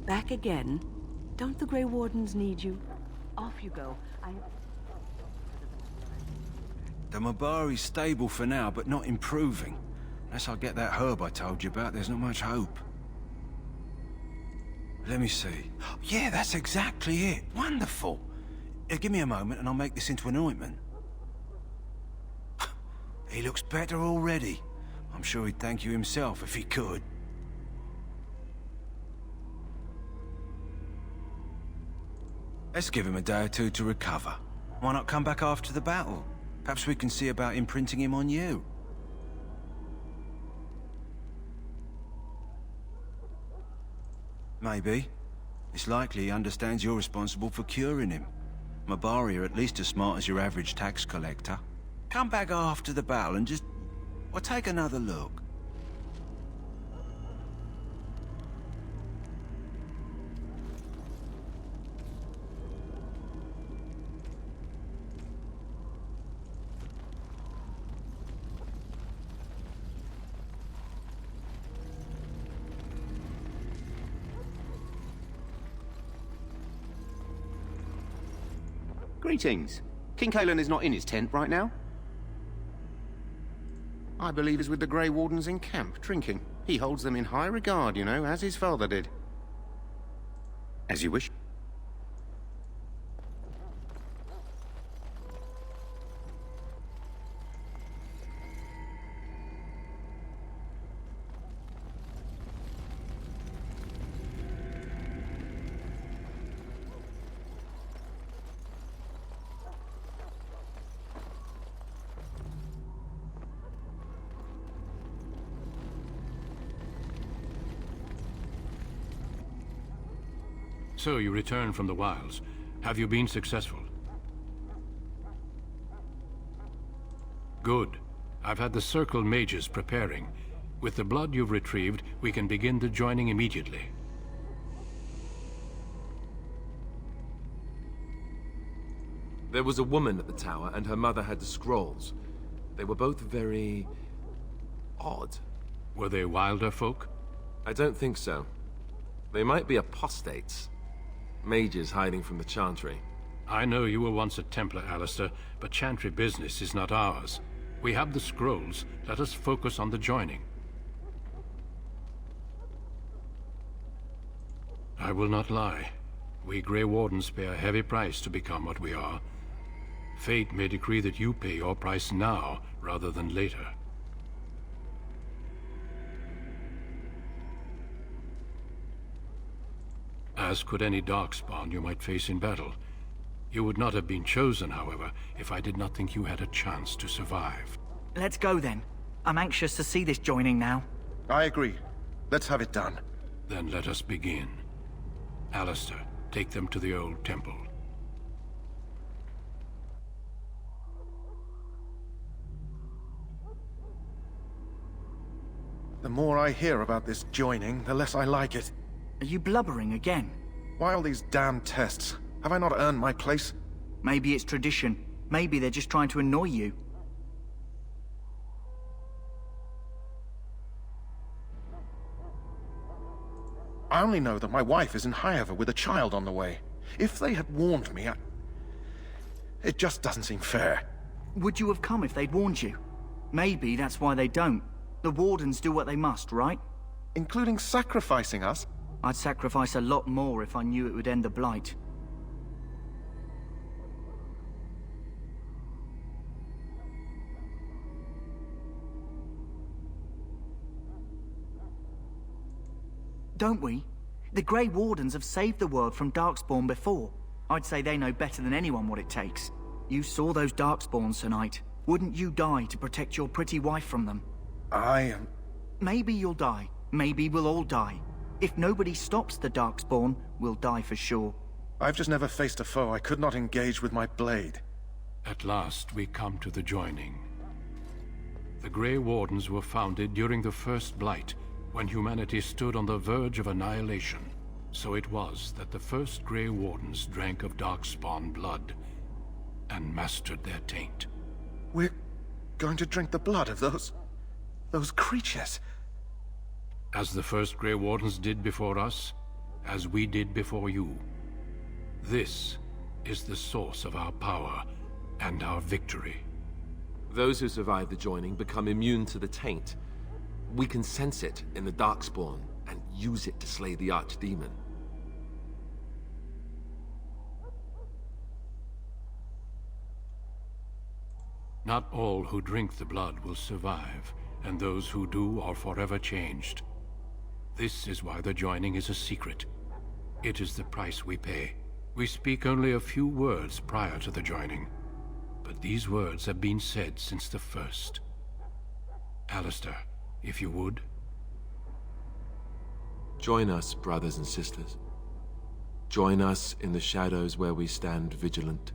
Back again? Don't the Grey Wardens need you? Off you go. The Mabari's stable for now, but not improving. Unless I get that herb I told you about, there's not much hope. Let me see. Yeah, that's exactly it. Wonderful. Give me a moment and I'll make this into an ointment. He looks better already. I'm sure he'd thank you himself if he could. Let's give him a day or two to recover. Why not come back after the battle? Perhaps we can see about imprinting him on you. Maybe. It's likely he understands you're responsible for curing him. Mabari are at least as smart as your average tax collector. Come back after the battle and just... well, take another look. Greetings. King Kalen is not in his tent right now. I believe he's with the Grey Wardens in camp, drinking. He holds them in high regard, you know, as his father did. As you wish. So you returned from the wilds. Have you been successful? Good. I've had the Circle mages preparing. With the blood you've retrieved, we can begin the joining immediately. There was a woman at the tower, and her mother had the scrolls. They were both very... odd. Were they wilder folk? I don't think so. They might be apostates. Mages hiding from the Chantry. I know you were once a Templar, Alistair, but Chantry business is not ours. We have the scrolls. Let us focus on the joining. I will not lie. We Grey Wardens pay a heavy price to become what we are. Fate may decree that you pay your price now, rather than later. As could any darkspawn you might face in battle. You would not have been chosen, however, if I did not think you had a chance to survive. Let's go then. I'm anxious to see this joining now. I agree. Let's have it done. Then let us begin. Alistair, take them to the old temple. The more I hear about this joining, the less I like it. Are you blubbering again? Why all these damn tests? Have I not earned my place? Maybe it's tradition. Maybe they're just trying to annoy you. I only know that my wife is in Highever with a child on the way. If they had warned me, it just doesn't seem fair. Would you have come if they'd warned you? Maybe that's why they don't. The Wardens do what they must, right? Including sacrificing us? I'd sacrifice a lot more if I knew it would end the Blight. Don't we? The Grey Wardens have saved the world from Darkspawn before. I'd say they know better than anyone what it takes. You saw those Darkspawns tonight. Wouldn't you die to protect your pretty wife from them? Maybe you'll die. Maybe we'll all die. If nobody stops the Darkspawn, we'll die for sure. I've just never faced a foe I could not engage with my blade. At last, we come to the joining. The Grey Wardens were founded during the First Blight, when humanity stood on the verge of annihilation. So it was that the first Grey Wardens drank of Darkspawn blood and mastered their taint. We're going to drink the blood of those creatures. As the first Grey Wardens did before us, as we did before you. This is the source of our power and our victory. Those who survive the joining become immune to the taint. We can sense it in the Darkspawn and use it to slay the Archdemon. Not all who drink the blood will survive, and those who do are forever changed. This is why the joining is a secret. It is the price we pay. We speak only a few words prior to the joining, but these words have been said since the first. Alistair, if you would. Join us, brothers and sisters. Join us in the shadows where we stand vigilant.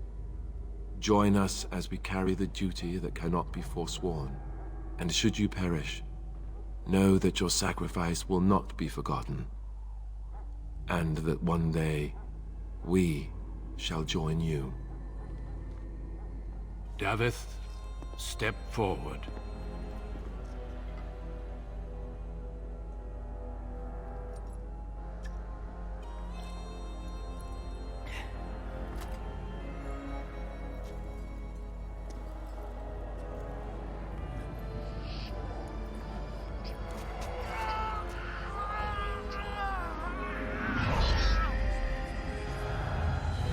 Join us as we carry the duty that cannot be forsworn. And should you perish, know that your sacrifice will not be forgotten, and that one day, we shall join you. Davith, step forward.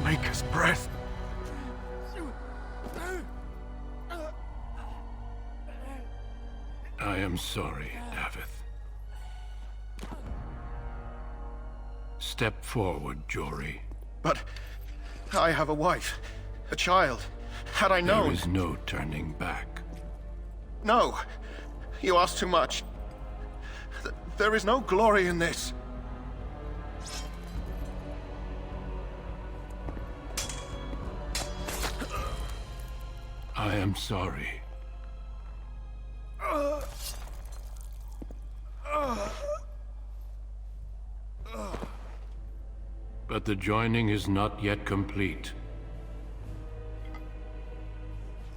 Maker's breath. I am sorry, Davith. Step forward, Jory. But I have a wife, a child. Had I known... There is no turning back. No, you ask too much. There is no glory in this. I am sorry. But the joining is not yet complete.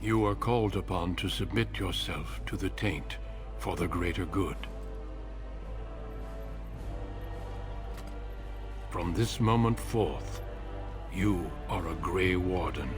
You are called upon to submit yourself to the taint for the greater good. From this moment forth, you are a Grey Warden.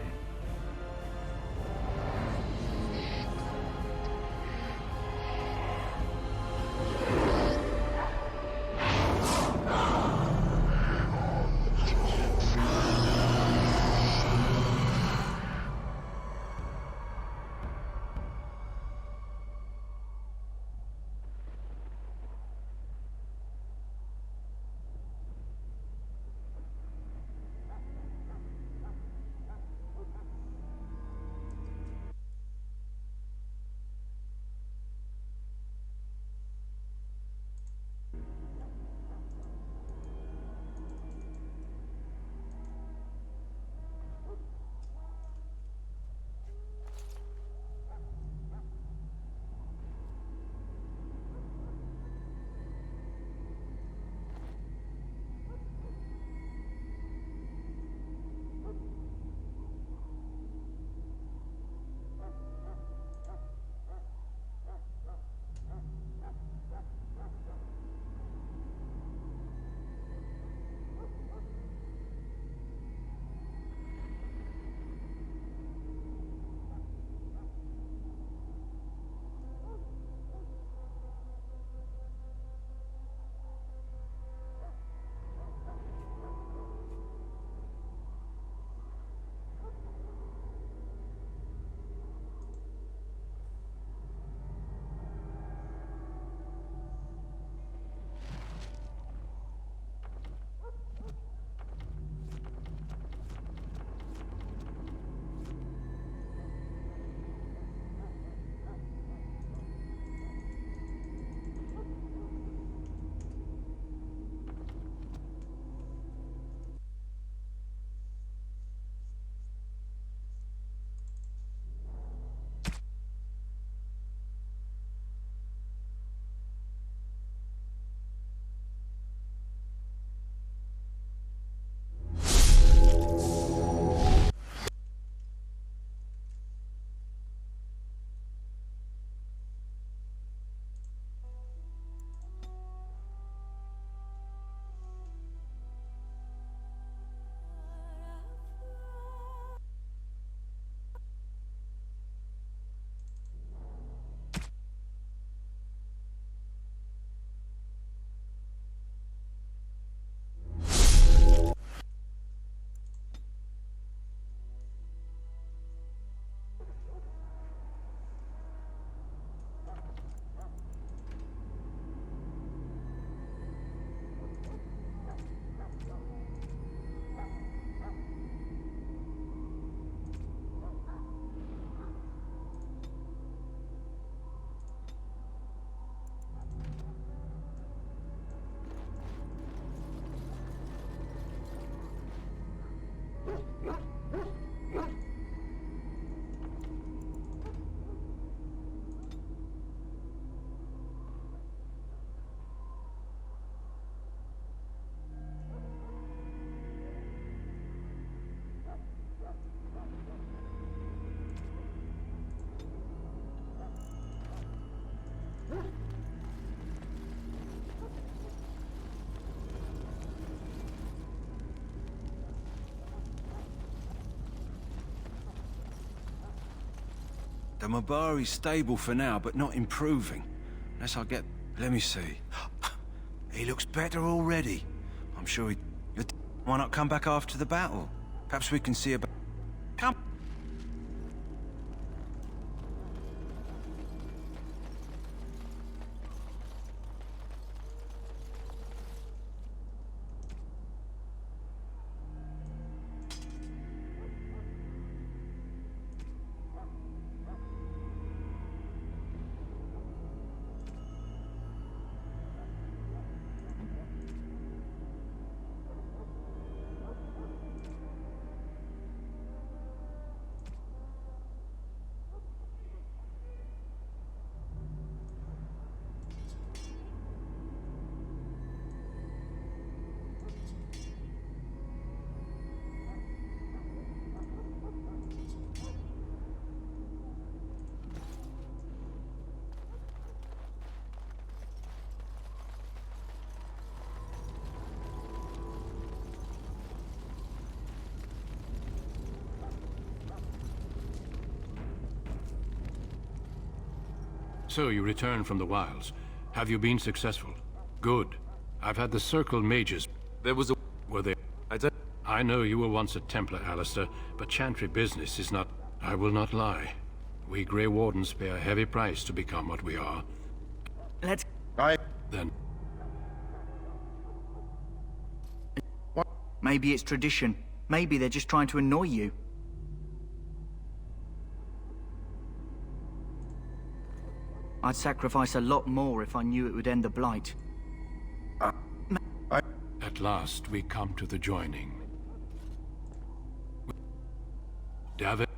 The Mabari's stable for now, but not improving. Unless I get... Let me see. He looks better already. I'm sure he... Why not come back after the battle? Perhaps we can see about... Come... So you returned from the wilds. Have you been successful? Good. I've had the Circle mages. There was a... Were they... I know you were once a Templar, Alistair, but Chantry business is not... I will not lie. We Grey Wardens pay a heavy price to become what we are. Let's... Then... What? Maybe it's tradition. Maybe they're just trying to annoy you. I'd sacrifice a lot more if I knew it would end the Blight. At last, we come to the joining. David,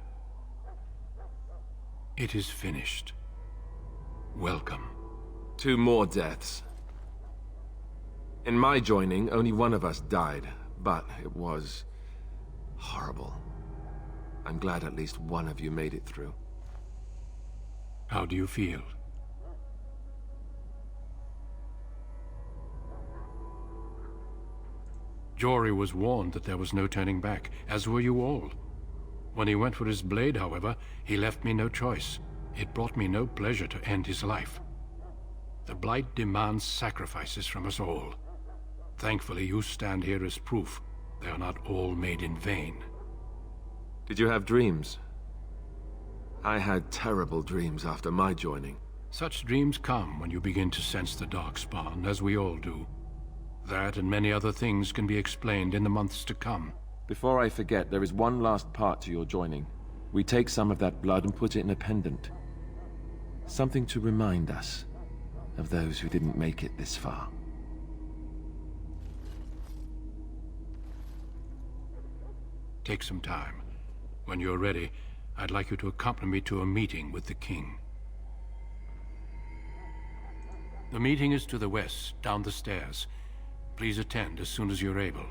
it is finished. Welcome. 2 more deaths. In my joining, only one of us died, but it was horrible. I'm glad at least one of you made it through. How do you feel? Jory was warned that there was no turning back, as were you all. When he went for his blade, however, he left me no choice. It brought me no pleasure to end his life. The Blight demands sacrifices from us all. Thankfully, you stand here as proof they are not all made in vain. Did you have dreams? I had terrible dreams after my joining. Such dreams come when you begin to sense the Darkspawn, as we all do. That and many other things can be explained in the months to come. Before I forget, there is one last part to your joining. We take some of that blood and put it in a pendant. Something to remind us of those who didn't make it this far. Take some time. When you're ready, I'd like you to accompany me to a meeting with the king. The meeting is to the west, down the stairs. Please attend as soon as you're able.